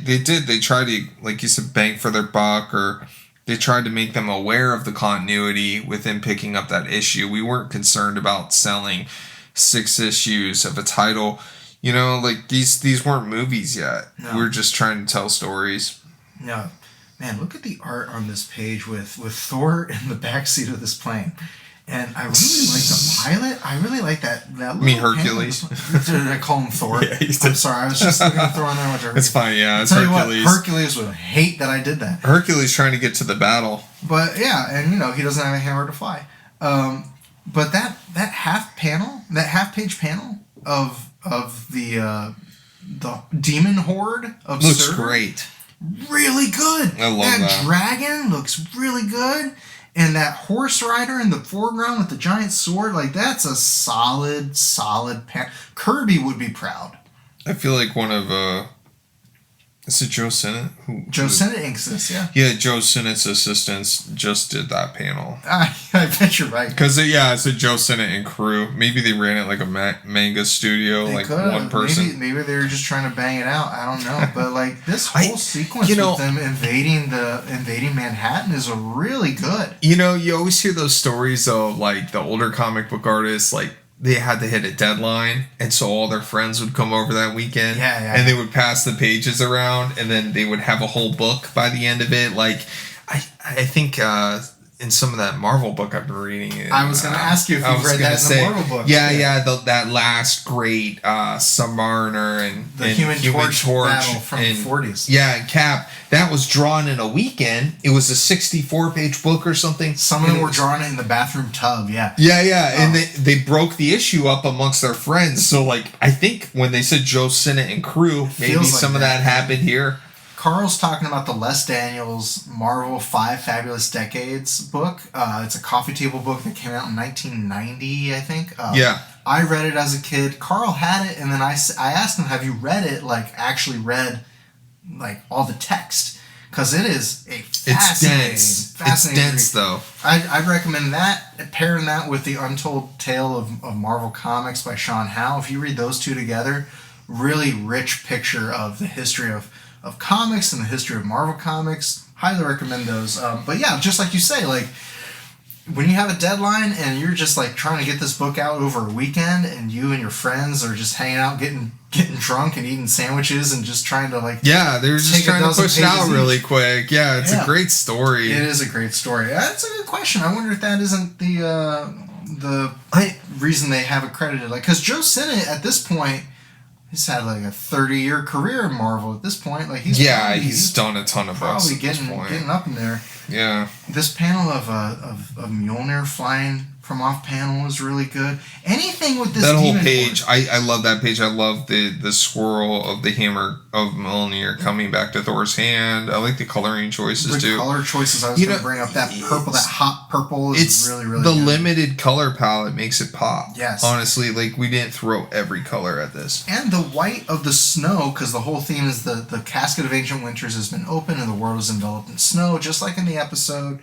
tried to, like you said, bang for their buck, or they tried to make them aware of the continuity within picking up that issue. We weren't concerned about selling 6 issues of a title. You know, like, these weren't movies yet. No. We were just trying to tell stories. No. Man, look at the art on this page with Thor in the backseat of this plane. And I really like the pilot. I really like that. You mean Hercules? Did I call him Thor? Yeah, I'm sorry. I was just looking at Thor on there. It's fine, yeah. It's Hercules. Hercules would hate that I did that. Hercules trying to get to the battle. But yeah, and you know, he doesn't have a hammer to fly. But that half-page panel of the demon horde of looks Surtur, great. Really good. I love that. That dragon looks really good. And that horse rider in the foreground with the giant sword, like, that's a solid panel. Kirby would be proud. I feel like one of is it Joe Sinnott? Joe Sinnott inks this, yeah. Yeah, Joe Sinnott's assistants just did that panel. I bet you're right. Because, it's a Joe Sinnott and crew. Maybe they ran it like a manga studio, they like could've. one person. Maybe they were just trying to bang it out. I don't know. But, like, this whole sequence with them invading Manhattan is really good. You know, you always hear those stories of, like, the older comic book artists, like, they had to hit a deadline, and so all their friends would come over that weekend, and they would pass the pages around, and then they would have a whole book by the end of it. Like, I think in some of that Marvel book I've been reading. I was going to ask you if you've read that in the Marvel book. Yeah, that last great Submariner and the Human Torch battle from the 40s. Yeah, and Cap. That was drawn in a weekend. It was a 64-page book or something. Some of them were drawn in the bathroom tub, yeah. Yeah, and they broke the issue up amongst their friends. So, like, I think when they said Joe Sinnott and crew, maybe some of that happened here. Carl's talking about the Les Daniels Marvel 5 Fabulous Decades book. It's a coffee table book that came out in 1990, I think. I read it as a kid. Carl had it, and then I asked him, have you read it, like, actually read, like, all the text? Because it is a fascinating... It's dense, though. I'd recommend that, pairing that with The Untold Tale of Marvel Comics by Sean Howe. If you read those two together, really rich picture of the history of comics and the history of Marvel Comics. Highly recommend those. But yeah, just like you say, like, when you have a deadline and you're just like trying to get this book out over a weekend, and you and your friends are just hanging out, getting drunk and eating sandwiches and just trying to like they're just trying to push it out really quick. Yeah, it's a great story. It is a great story. That's a good question. I wonder if that isn't the reason they have it credited, like, because Joe Sinnott at this point, he's had like a 30-year career in Marvel at this point. Like he's done a ton of books. Probably getting up in there. Yeah. This panel of Mjolnir flying from off panel was really good. Anything with this whole page, I love that page. I love the swirl of the hammer of Mjolnir coming back to Thor's hand. I like the coloring choices too. The color choices, I was going to bring up that purple, that hot purple is really, really good. The limited color palette makes it pop. Yes. Honestly, like we didn't throw every color at this. And the white of the snow, because the whole theme is the Casket of Ancient Winters has been opened and the world is enveloped in snow, just like in the episode.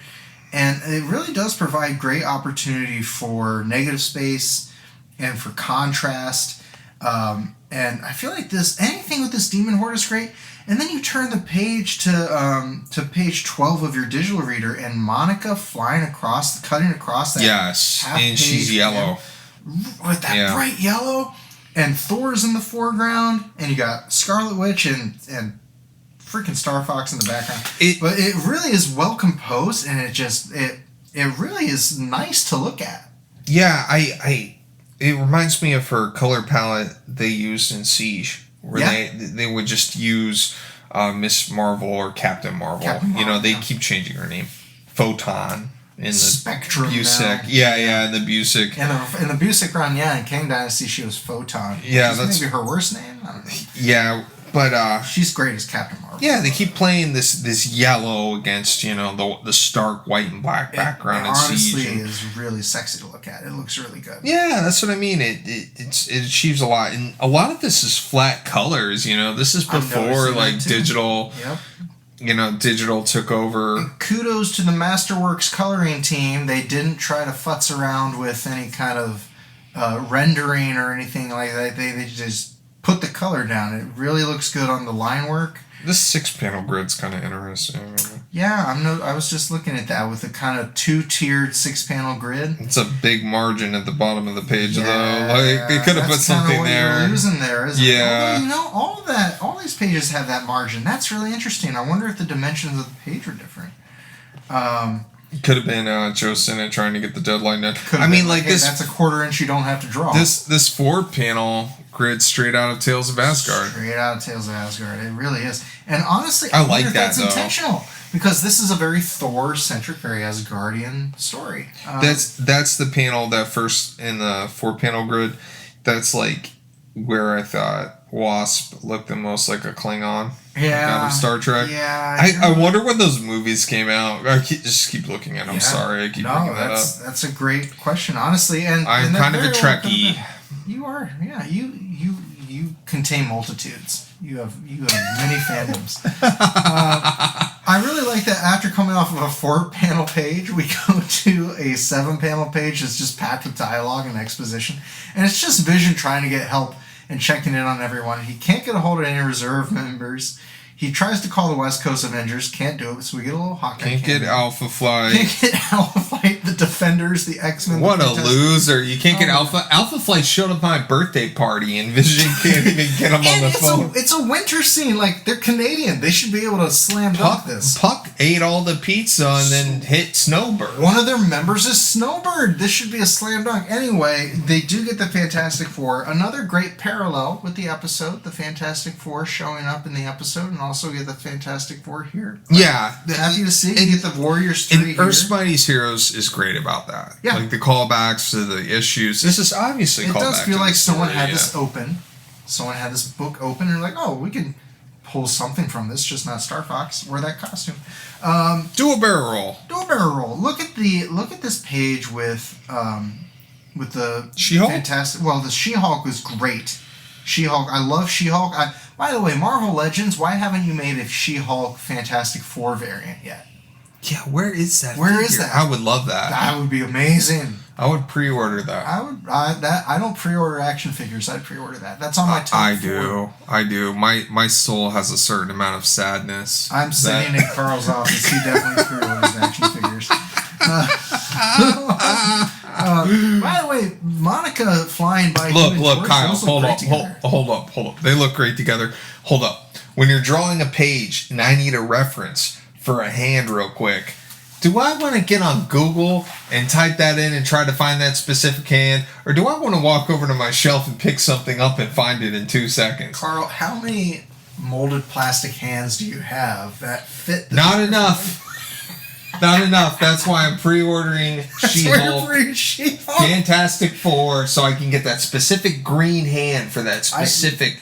And it really does provide great opportunity for negative space and for contrast. And I feel like anything with this Demon Horde is great. And then you turn the page to page 12 of your digital reader, and Monica cutting across that. Yes, and she's yellow. With that bright yellow. And Thor's in the foreground. And you got Scarlet Witch and freaking Star Fox in the background. But it really is well composed, and it really is nice to look at. Yeah, it reminds me of her color palette they used in Siege, where they would just use Miss Marvel or Captain Marvel. You know, they keep changing her name. Photon in the Spectrum Busiek. Yeah, in the Busiek. In the Busiek run, in Kang Dynasty she was Photon. Yeah, that's maybe her worst name. I don't know. Yeah. But she's great as Captain Marvel. Yeah, they keep playing this yellow against the stark white and black background. It honestly is really sexy to look at. It looks really good. Yeah, that's what I mean. It achieves a lot, and a lot of this is flat colors. This is before like digital. Yep. Digital took over. And kudos to the Masterworks coloring team. They didn't try to futz around with any kind of rendering or anything like that. They just put the color down. It really looks good on the line work. This 6-panel grid's kind of interesting. Yeah, I was just looking at that with a kind of 2-tiered 6-panel grid. It's a big margin at the bottom of the page, though. Like they could have put something there. You're losing there, isn't it? Yeah. Although, all these pages have that margin. That's really interesting. I wonder if the dimensions of the page are different. It could have been Joe Sinnott trying to get the deadline done. This. That's a 1/4 inch you don't have to draw. This 4-panel grid straight out of Tales of Asgard. Straight out of Tales of Asgard. It really is. And honestly, I like that that's intentional, because this is a very Thor-centric, very Asgardian story. That's the panel that first in the 4-panel grid. That's like where I thought Wasp looked the most like a Klingon. Out of Star Trek. Yeah. I wonder when those movies came out. I just keep looking at them. I'm sorry. I keep bringing that up. That's a great question, honestly. And I'm kind of a Trekkie. You are. Yeah. You contain multitudes. You have many fandoms. I really like that after coming off of a 4-panel page, we go to a 7-panel page that's just packed with dialogue and exposition. And it's just Vision trying to get help and checking in on everyone. He can't get a hold of any reserve members. He tries to call the West Coast Avengers, can't do it, so we get a little Hawkeye. Can't get Alpha Flight. Can't get Alpha Flight, the Defenders, the X-Men. What a loser. You can't get Alpha. Alpha Flight showed up at my birthday party, and Vision can't even get him on the phone. It's a winter scene. Like, they're Canadian. They should be able to slam dunk this. Puck ate all the pizza and then hit Snowbird. One of their members is Snowbird. This should be a slam dunk. Anyway, they do get the Fantastic Four. Another great parallel with the episode. The Fantastic Four showing up in the episode, and also get the Fantastic Four here. Yeah. Happy to see you get the Warriors 3 here. Earth's Mightiest Heroes is great about that. Yeah. Like the callbacks to the issues. This is obviously callbacks. It does feel like someone had this open. Someone had this book open and like, oh, we can pull something from this, just not Star Fox or that costume. Do a barrel roll. Do a barrel roll. Look at this page with the She-Hulk. Fantastic. Well, the She-Hulk was great. She-Hulk. I love She-Hulk. By the way, Marvel Legends. Why haven't you made a She-Hulk Fantastic Four variant yet? Yeah, where is that? Where is that? I would love that. That would be amazing. I would pre-order that. I don't pre-order action figures. I'd pre-order that. That's on my top. I do. My soul has a certain amount of sadness. I'm sitting in Carl's office. He definitely pre-orders action figures. By the way, Monica flying by. Look, Kyle. Hold up. They look great together. Hold up. When you're drawing a page and I need a reference for a hand real quick, do I want to get on Google and type that in and try to find that specific hand? Or do I want to walk over to my shelf and pick something up and find it in 2 seconds? Carl, how many molded plastic hands do you have that fit? Not enough. Not enough. That's why I'm pre-ordering She-Hulk. Fantastic Four, so I can get that specific green hand for that specific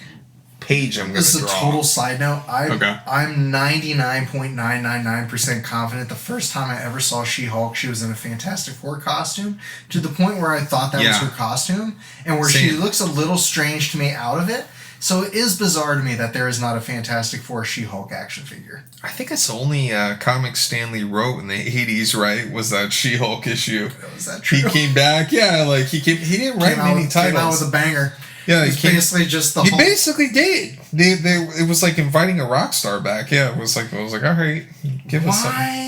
page I'm going to draw. This is a total side note. I'm 99.999% confident the first time I ever saw She-Hulk, she was in a Fantastic Four costume, to the point where I thought that was her costume, and where she looks a little strange to me out of it. So it is bizarre to me that there is not a Fantastic Four She-Hulk action figure. I think it's the only comic Stanley wrote in the 80s, right? Was that She-Hulk issue. Was that true? He came back, he didn't write many titles. Came out with a banger. Yeah, it's basically just the He basically did. It was like inviting a rock star back. Yeah, it was like, all right, give us something.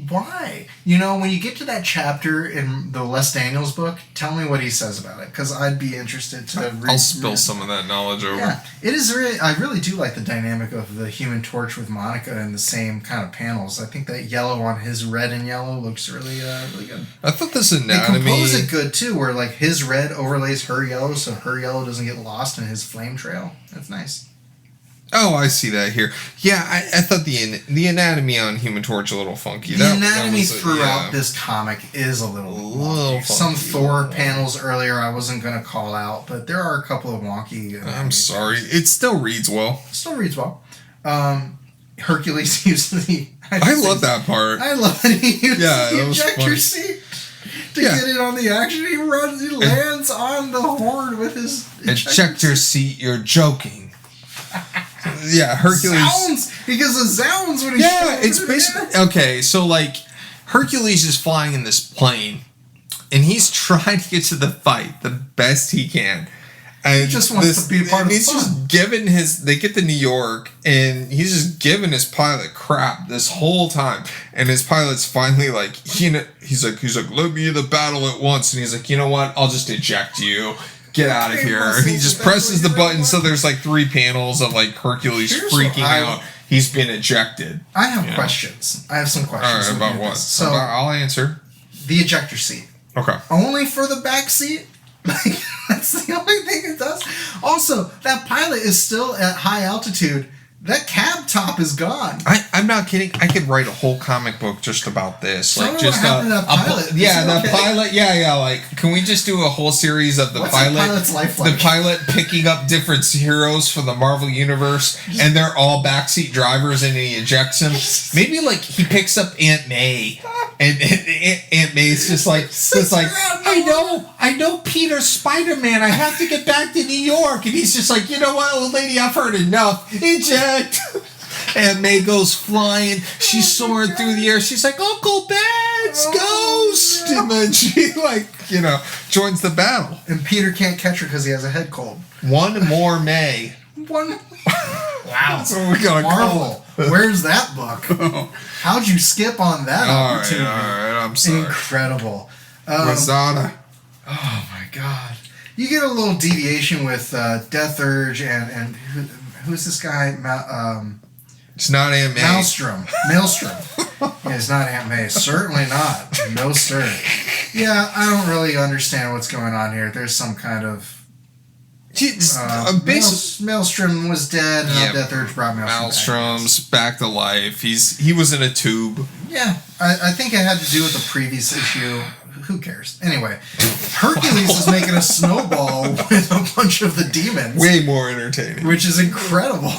Why? You know, when you get to that chapter in the Les Daniels book, tell me what he says about it, because I'd be interested to read. I'll spill some of that knowledge over. Yeah, it is really. I really do like the dynamic of the Human Torch with Monica in the same kind of panels. I think that yellow on his red and yellow looks really good. I thought this anatomy. They compose it good too, where like his red overlays her yellow, so her yellow doesn't get lost in his flame trail. That's nice. Oh, I see that here. Yeah, I thought the anatomy on Human Torch a little funky. The anatomy throughout this comic is a little wonky. Some Thor panels earlier I wasn't going to call out, but there are a couple of wonky. I'm sorry. It still reads well. Hercules uses the... I love that part. I love that he uses the ejector seat to get it on the action. He lands on the horde with his ejector seat. You're joking. Yeah, Hercules. Sounds! He gives a sounds when he it's basically... Okay, so like, Hercules is flying in this plane, and he's trying to get to the fight the best he can. And he just wants to be a part of the fun. Just giving they get to New York, and he's just giving his pilot crap this whole time. And his pilot's finally like, he's like, let me in the battle at once. And he's like, you know what? I'll just eject you. Get out of here. And he just presses the button, so there's like 3 panels of like Hercules freaking out. He's been ejected. I have questions. I have some questions. All right, about what? So I'll answer. The ejector seat. Okay. Only for the back seat? Like, that's the only thing it does. Also, that pilot is still at high altitude. That cab top is gone. I'm not kidding. I could write a whole comic book just about this. Tell me what happened to that pilot. Pilot. Yeah. Like, can we just do a whole series of What's pilot's life like? The pilot picking up different heroes for the Marvel Universe, and they're all backseat drivers, and he ejects them. Maybe like he picks up Aunt May, and Aunt May's just like, I know Peter's Spider-Man. I have to get back to New York, and he's just like, you know what, old lady, I've heard enough. Eject. And May goes flying. She's soaring through the air. She's like, Uncle Ben's ghost. And then she joins the battle. And Peter can't catch her because he has a head cold. One more May. One. Wow. That's what we gotta Marvel. Where's that book? How'd you skip on that opportunity? All right, I'm sorry. Incredible. Rosada. Oh my god. You get a little deviation with Death Urge and who's this guy? It's not Aunt May. Maelstrom. Yeah, it's not Aunt May. Certainly not. No, sir. Yeah, I don't really understand what's going on here. There's some kind of... Maelstrom was dead. And Death Urge brought Maelstrom's back to life. He was in a tube. Yeah, I think it had to do with the previous issue. Who cares? Anyway, Hercules is making a snowball with a bunch of the demons. Way more entertaining. Which is incredible.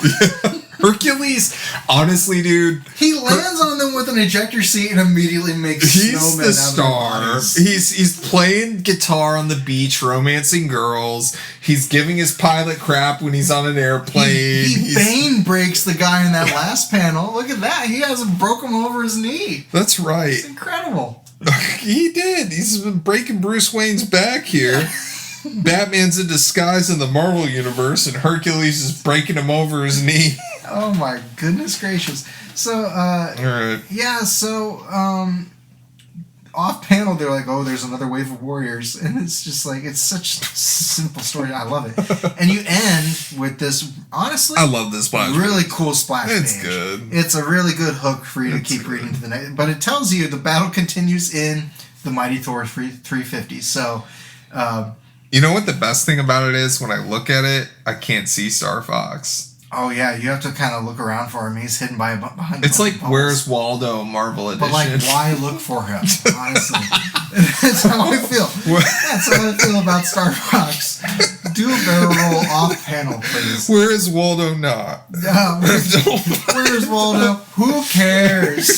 Hercules, honestly, dude. He lands on them with an ejector seat and immediately makes snowmen the star. He's playing guitar on the beach, romancing girls. He's giving his pilot crap when he's on an airplane. He Bane breaks the guy in that last panel. Look at that. He hasn't broke him over his knee. That's right. It's incredible. He did. He's been breaking Bruce Wayne's back here. Batman's in disguise in the Marvel Universe, and Hercules is breaking him over his knee. Oh my goodness gracious. So, right. Yeah, so, off panel, they're like, oh, there's another wave of warriors. And it's just like, it's such a simple story. I love it. And you end with this, honestly, I love this splash really cool splash page. It's good. It's a really good hook for you to keep reading to the next. But it tells you the battle continues in the Mighty Thor 350. So, you know what the best thing about it is? When I look at it, I can't see Star Fox. Oh yeah, you have to kind of look around for him. He's hidden behind. It's like Where's Waldo Marvel Edition. But like, why look for him? Honestly, that's how I feel. That's how I feel about Star Fox. Do a barrel roll off panel, please. Where is Waldo not? Where's Waldo? Who cares?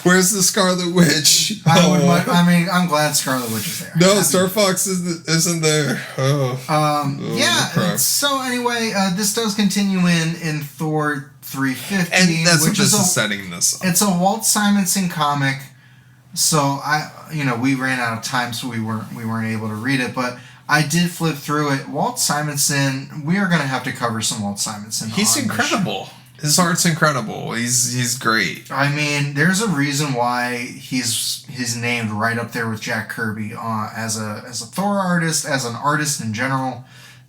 Where's the Scarlet Witch? I'm glad Scarlet Witch is there. No, Star Fox isn't there. Yeah. So anyway, this does continue in Thor 350, and that's what this is setting this up. It's a Walt Simonson comic, so we ran out of time, so we weren't able to read it, but I did flip through it. Walt Simonson, we are going to have to cover some Walt Simonson. He's incredible. His art's incredible. He's great. I mean, there's a reason why he's named right up there with Jack Kirby as a Thor artist, as an artist in general.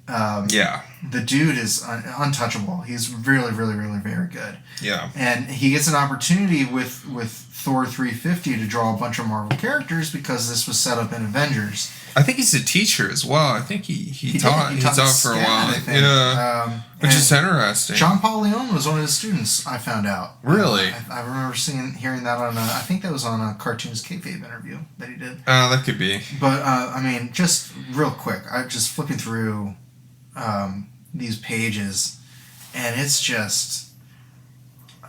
The dude is untouchable. He's really, really, really very good. Yeah. And he gets an opportunity with Thor 350 to draw a bunch of Marvel characters because this was set up in Avengers. I think he's a teacher as well. I think he taught for a while. Yeah. Which is interesting. Jean Paul Leon was one of his students, I found out. Really? I remember hearing that on I think that was on a Cartoons Kayfabe interview that he did. That could be. But, just real quick, I'm just flipping through these pages, and it's just...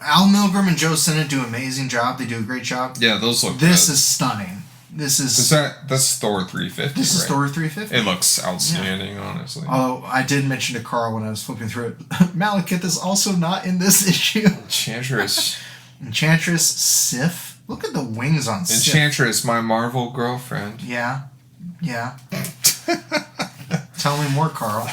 Al Milgrom and Joe Sinnott do an amazing job. They do a great job. Yeah, those look This good. is stunning. That's Thor 350. This is Thor 350. It looks outstanding, honestly. Although I did mention to Carl when I was flipping through it, Malekith is also not in this issue. Enchantress, Sif. Look at the wings on Sif. Enchantress, my Marvel girlfriend. Yeah. Tell me more, Carl.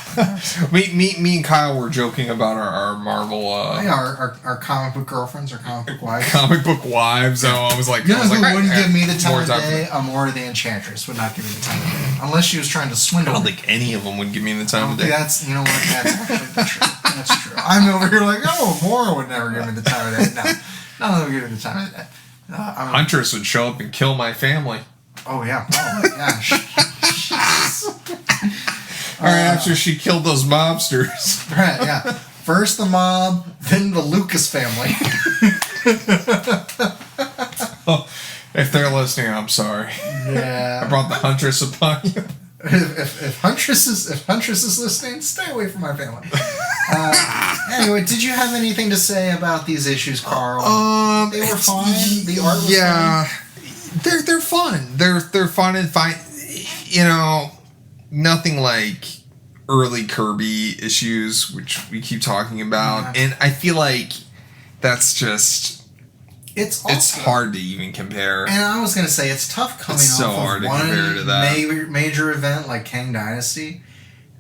me and Kyle were joking about our Marvel... our comic book girlfriends, our comic book wives. Comic book wives. So I was like... who wouldn't give me the time of day? Amora the Enchantress would not give me the time of day. Unless she was trying to swindle me. I don't think any of them would give me the time of day. That's actually true. That's true. I'm over here like, Amora would never give me the time of day. No, none of them would give me the time of day. Huntress would show up and kill my family. Oh, yeah. Oh, my gosh. After she killed those mobsters. Right, yeah. First the mob, then the Lucas family. If they're listening, I'm sorry. Yeah. I brought the Huntress upon you. If Huntress is listening, stay away from my family. Anyway, did you have anything to say about these issues, Carl? They were fun. The art was fun. They're fun. They're fun and fine. Nothing like early Kirby issues, which we keep talking about, and I feel like that's just it's hard to even compare. And I was gonna say it's tough coming off of one major event like Kang Dynasty.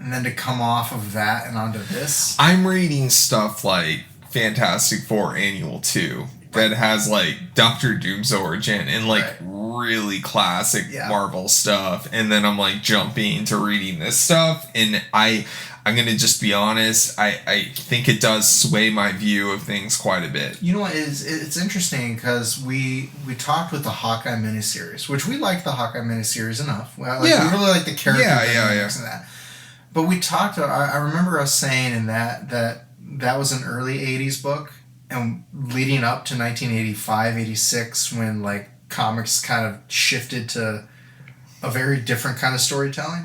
and then to come off of that and onto this. I'm reading stuff like Fantastic Four Annual 2 that has like Doctor Doom's origin and like really classic Marvel stuff, and then I'm like jumping to reading this stuff, and I'm gonna just be honest, I think it does sway my view of things quite a bit. You know what, it's interesting because we talked with the Hawkeye miniseries, which we like the Hawkeye miniseries enough. We really like the character dynamics and that. But we talked, I remember us saying in that was an early 80s book, and leading up to 1985, 86, when like comics kind of shifted to a very different kind of storytelling.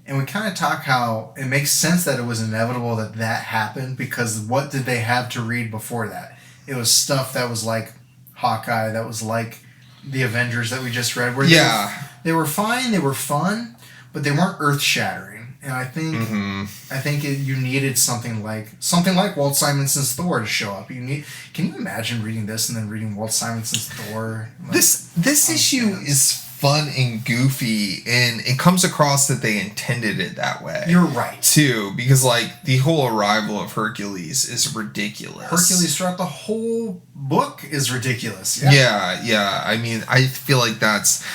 And we kind of talk how it makes sense that it was inevitable that happened, because what did they have to read before that? It was stuff that was like Hawkeye, that was like the Avengers that we just read. Where they were fine, they were fun, but they weren't earth-shattering. And I think you needed something like Walt Simonson's Thor to show up. Can you imagine reading this and then reading Walt Simonson's Thor? Like, this issue is fun and goofy, and it comes across that they intended it that way. You're right. Too, because like the whole arrival of Hercules is ridiculous. Hercules throughout the whole book is ridiculous. Yeah. I mean, I feel like that's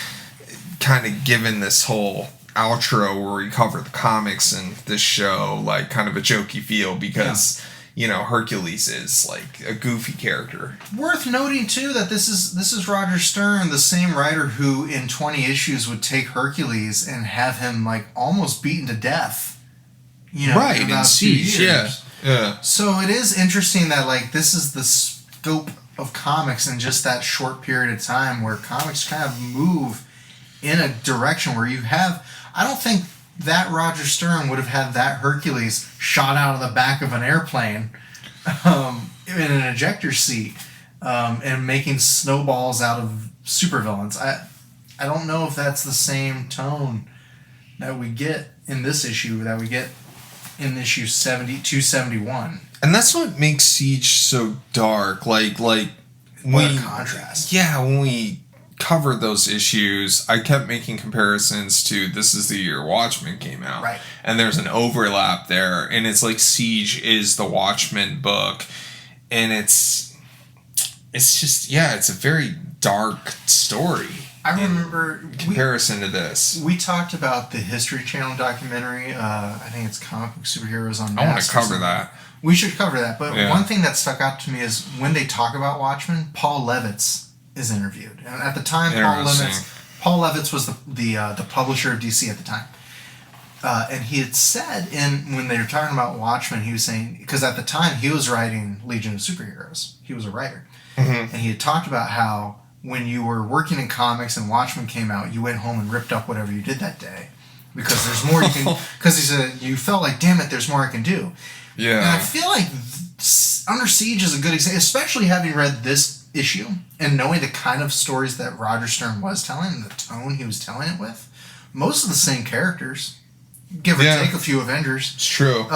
kind of given this whole outro where we cover the comics and this show like kind of a jokey feel, because Hercules is like a goofy character. Worth noting too that this is Roger Stern, the same writer who in 20 issues would take Hercules and have him like almost beaten to death. In about Siege. 2 years. Yeah. So it is interesting that like this is the scope of comics in just that short period of time, where comics kind of move in a direction where you have. I don't think that Roger Stern would have had that Hercules shot out of the back of an airplane in an ejector seat and making snowballs out of supervillains. I don't know if that's the same tone that we get in this issue that we get in issue 271. And that's what makes Siege so dark. Like what a contrast. Yeah, when we covered those issues, I kept making comparisons to this is the year Watchmen came out. Right. And there's an overlap there. And it's like Siege is the Watchmen book. And it's just, it's a very dark story. I remember comparison to this. We talked about the History Channel documentary. I think it's Comic Book Superheroes on Mask. I want to cover that. We should cover that. But one thing that stuck out to me is when they talk about Watchmen, Paul Levitz is interviewed. And at the time, Paul Levitz was the publisher of DC at the time. And he had said, when they were talking about Watchmen, he was saying, because at the time he was writing Legion of Superheroes. He was a writer. Mm-hmm. And he had talked about how when you were working in comics and Watchmen came out, you went home and ripped up whatever you did that day. Because there's more you can... Because he said, you felt like, damn it, there's more I can do. Yeah. And I feel like Under Siege is a good example, especially having read this issue and knowing the kind of stories that Roger Stern was telling and the tone he was telling it with. Most of the same characters, give or take a few Avengers. It's true.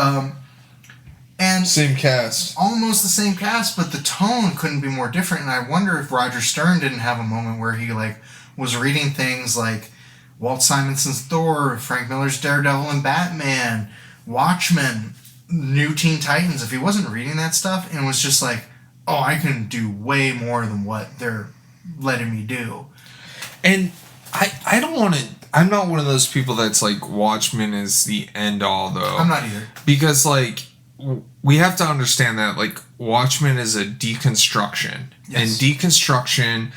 And same cast. Almost the same cast, but the tone couldn't be more different. And I wonder if Roger Stern didn't have a moment where he like was reading things like Walt Simonson's Thor, Frank Miller's Daredevil and Batman, Watchmen, New Teen Titans. If he wasn't reading that stuff and was just like, oh, I can do way more than what they're letting me do. And I don't want to... I'm not one of those people that's like, Watchmen is the end all, though. I'm not either. Because, like, we have to understand that, like, Watchmen is a deconstruction. Yes. And deconstruction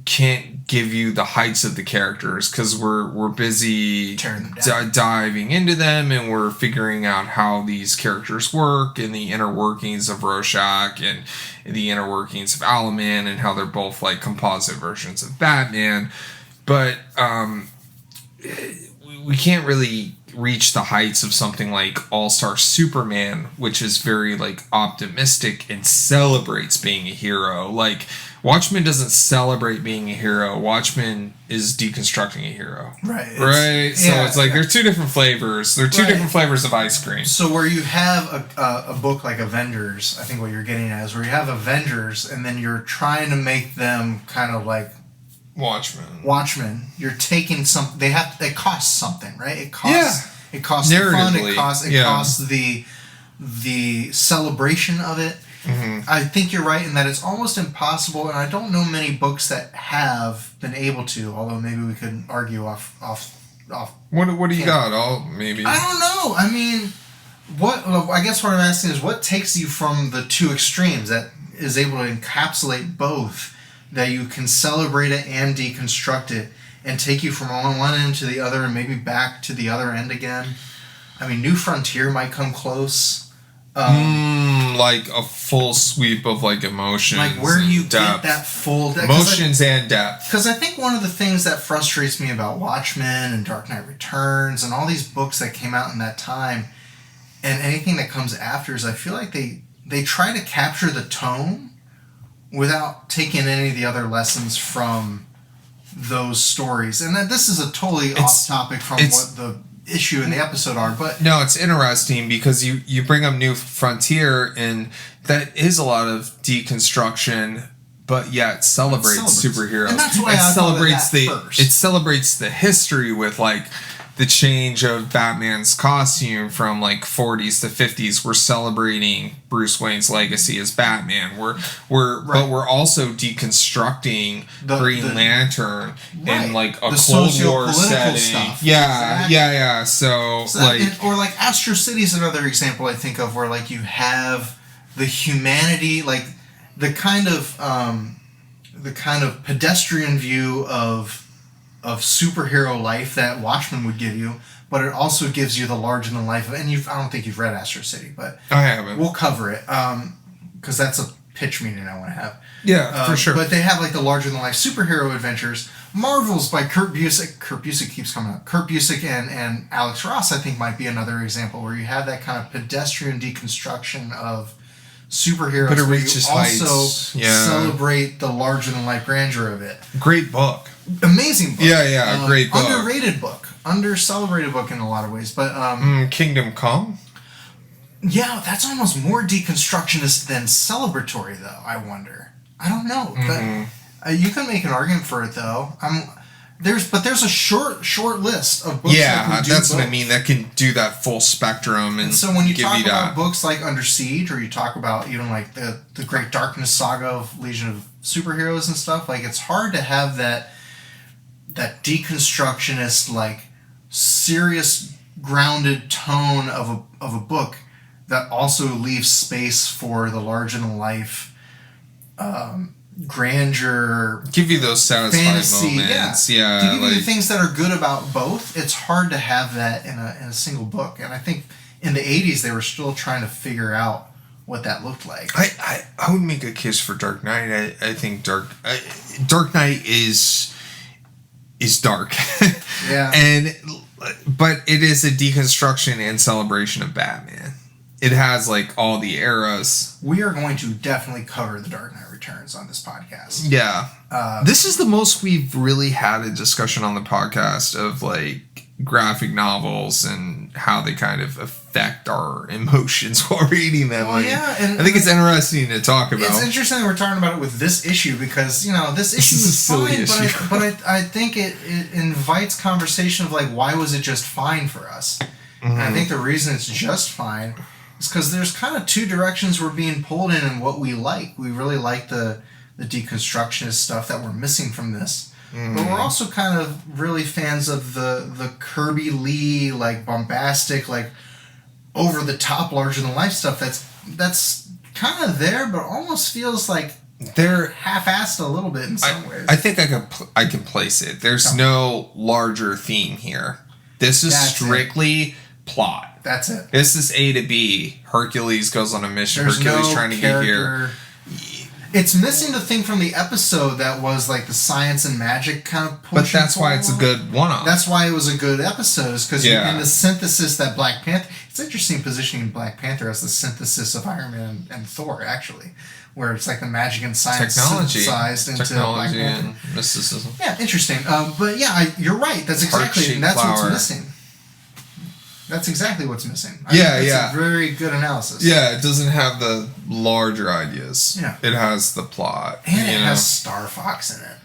can't give you the heights of the characters because we're busy diving into them, and we're figuring out how these characters work and the inner workings of Rorschach and the inner workings of Owlman and how they're both like composite versions of Batman. But we can't really reach the heights of something like All-Star Superman, which is very like optimistic and celebrates being a hero. Like, Watchmen doesn't celebrate being a hero. Watchmen is deconstructing a hero. Right? So it's like they're two different flavors. They're two different flavors of ice cream. So where you have a book like Avengers, I think what you're getting at is where you have Avengers and then you're trying to make them kind of like Watchmen. You're taking some... They cost something, right? It It costs the fun. It costs the celebration of it. Mm-hmm. I think you're right in that it's almost impossible, and I don't know many books that have been able to. Although maybe we could argue off. What do you got? Maybe I don't know. I mean, I guess what I'm asking is what takes you from the two extremes that is able to encapsulate both, that you can celebrate it and deconstruct it, and take you from one end to the other, and maybe back to the other end again. I mean, New Frontier might come close. Like a full sweep of like emotions. Like where do you get that full emotions and depth? Because I think one of the things that frustrates me about Watchmen and Dark Knight Returns and all these books that came out in that time, and anything that comes after, is I feel like they try to capture the tone without taking any of the other lessons from those stories. And that this is a totally off topic from what the issue in the episode are, but no, it's interesting because you bring up New Frontier, and that is a lot of deconstruction, but yeah, it celebrates superheroes. And that's why it celebrates the history with like the change of Batman's costume from like 40s to 50s. We're celebrating Bruce Wayne's legacy as Batman. But we're also deconstructing Green Lantern in like a Cold War setting. Stuff. Yeah, exactly. Yeah. So like Astro City is another example I think of where like you have the humanity, like the kind of pedestrian view of superhero life that Watchmen would give you, but it also gives you the larger than life. And I don't think you've read Astro City, but I haven't. We'll cover it because that's a pitch meeting I want to have. Yeah, for sure. But they have like the larger than life superhero adventures. Marvel's by Kurt Busiek. Kurt Busiek keeps coming up. Kurt Busiek and Alex Ross, I think, might be another example where you have that kind of pedestrian deconstruction of superheroes, but it reaches where you also heights. Celebrate the larger than life grandeur of it. Great book. Amazing book. Yeah, great book. Underrated book. Under-celebrated book in a lot of ways. But Kingdom Come? Yeah, that's almost more deconstructionist than celebratory, though, I wonder. I don't know. Mm-hmm. But, you can make an argument for it, though. There's a short list of books that can do that's both. what I mean. That can do that full spectrum. And so when you talk about books like Under Siege, or you talk about even like the Great Darkness saga of Legion of Superheroes and stuff, like it's hard to have that deconstructionist, like serious, grounded tone of a book that also leaves space for the larger than life grandeur, give you those satisfying fantasy, moments. To give you the things that are good about both. It's hard to have that in a single book, and I think in the 80s they were still trying to figure out what that looked like. I would make a case for Dark Knight. I think Dark Knight is dark. Yeah. But it is a deconstruction and celebration of Batman. It has like all the eras. We are going to definitely cover The Dark Knight Returns on this podcast. Yeah. This is the most we've really had a discussion on the podcast of like graphic novels and how they kind of affect our emotions while reading them. Well, and I think it's interesting to talk about. It's interesting that we're talking about it with this issue because, this issue is fine, but I think it invites conversation of like, why was it just fine for us? Mm-hmm. And I think the reason it's just fine is because there's kind of two directions we're being pulled in and what we like. We really like the deconstructionist stuff that we're missing from this. Mm. But we're also kind of really fans of the Kirby Lee, like bombastic, like over the top, larger than life stuff. That's kind of there, but almost feels like they're half-assed a little bit in some ways. I think I can place it. There's no larger theme here. This is strictly plot. That's it. This is A to B. Hercules goes on a mission. Hercules trying to get here. It's missing the thing from the episode that was like the science and magic kind of push. But that's why it's a good one-off. That's why it was a good episode, is because in the synthesis that Black Panther... It's interesting positioning Black Panther as the synthesis of Iron Man and Thor, actually, where it's like the magic and science synthesized into Black Panther. And mysticism. Yeah, interesting. But you're right. That's exactly... And that's what's missing. That's exactly what's missing. That's a very good analysis. Yeah, it doesn't have the larger ideas. Yeah. It has the plot. And it has Star Fox in it.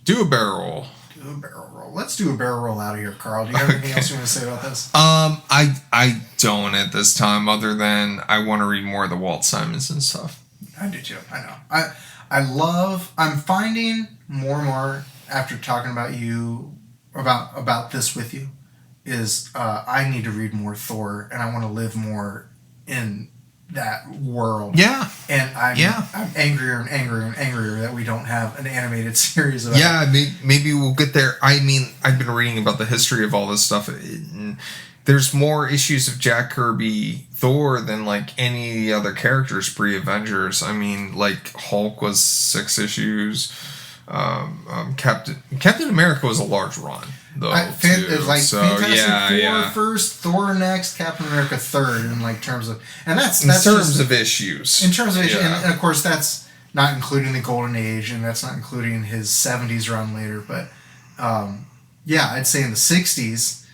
Do a barrel roll. Do a barrel roll. Let's do a barrel roll out of here, Carl. Do you have anything else you want to say about this? I don't at this time, other than I want to read more of the Walt Simonson stuff. I do too. I know. I'm finding more and more after talking about you, about this with you, is I need to read more Thor, and I want to live more in that world. Yeah. And I'm angrier and angrier and angrier that we don't have an animated series of it. Yeah, maybe we'll get there. I mean, I've been reading about the history of all this stuff. There's more issues of Jack Kirby Thor than like any other characters pre-Avengers. I mean, like Hulk was 6 issues. Captain America was a large run though. Fantastic Four first, Thor next, Captain America third in like terms of, and that's in terms of issues. In terms of issues, and of course that's not including the Golden Age, and that's not including his 70s run later. But I'd say in the 60s,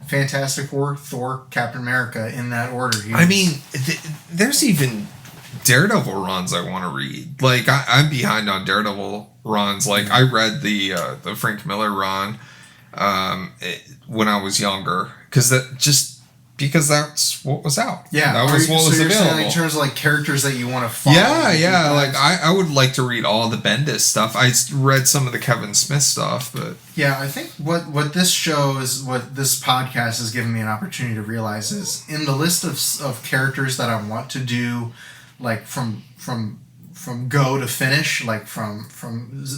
Fantastic Four, Thor, Captain America in that order. There's even Daredevil runs I want to read. Like I'm behind on Daredevil runs. Like I read the Frank Miller run when I was younger because that's what was out. Yeah, that was what was available. Saying in terms of like characters that you want to follow. Yeah. Like I would like to read all the Bendis stuff. I read some of the Kevin Smith stuff, but yeah, I think what this show is, what this podcast has given me an opportunity to realize is in the list of characters that I want to do, like from go to finish, like from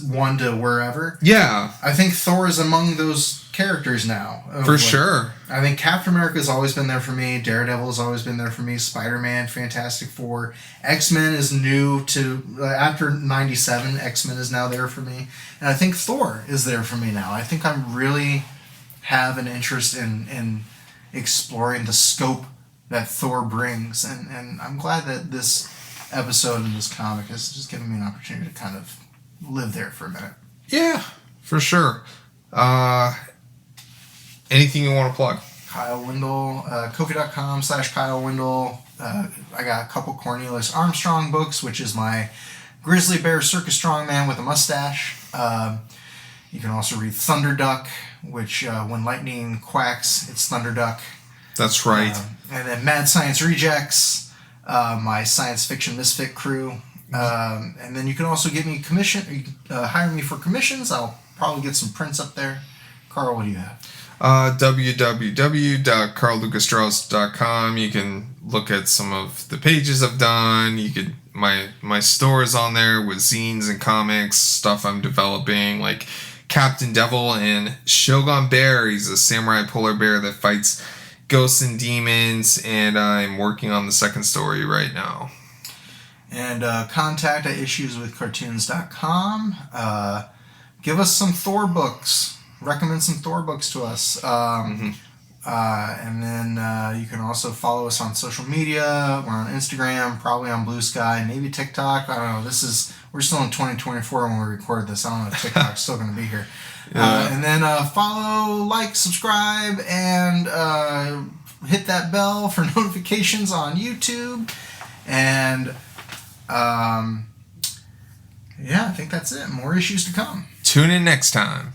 one to wherever. Yeah, I think Thor is among those characters now. For sure. I think Captain America has always been there for me. Daredevil has always been there for me. Spider-Man, Fantastic Four, X-Men is new to after '97. X-Men is now there for me, and I think Thor is there for me now. I think I really have an interest in exploring the scope that Thor brings, and I'm glad that this episode in this comic has just given me an opportunity to kind of live there for a minute. Yeah, for sure. Anything you want to plug? Kyle Windle, Ko-fi.com/KyleWindle. I got a couple Cornelius Armstrong books, which is my grizzly bear circus strongman with a mustache. You can also read Thunderduck, which when lightning quacks, it's Thunderduck. That's right. And then Mad Science Rejects, my science fiction misfit crew. And then you can also get me hire me for commissions. I'll probably get some prints up there. Carl, what do you have? www.carllucasdraws.bsky.social. You can look at some of the pages I've done. You could my store is on there with zines and comics, stuff I'm developing, like Captain Devil and Shogun Bear. He's a samurai polar bear that fights ghosts and demons, and I'm working on the second story right now. And contact at IssuesWithCartoons.com. Give us some Thor books. Recommend some Thor books to us. And then you can also follow us on social media. We're on Instagram, probably on Bluesky, maybe TikTok. I don't know. We're still in 2024 when we record this. I don't know if TikTok's still going to be here. Yeah. And then follow, like, subscribe, and hit that bell for notifications on YouTube. And I think that's it. More issues to come. Tune in next time.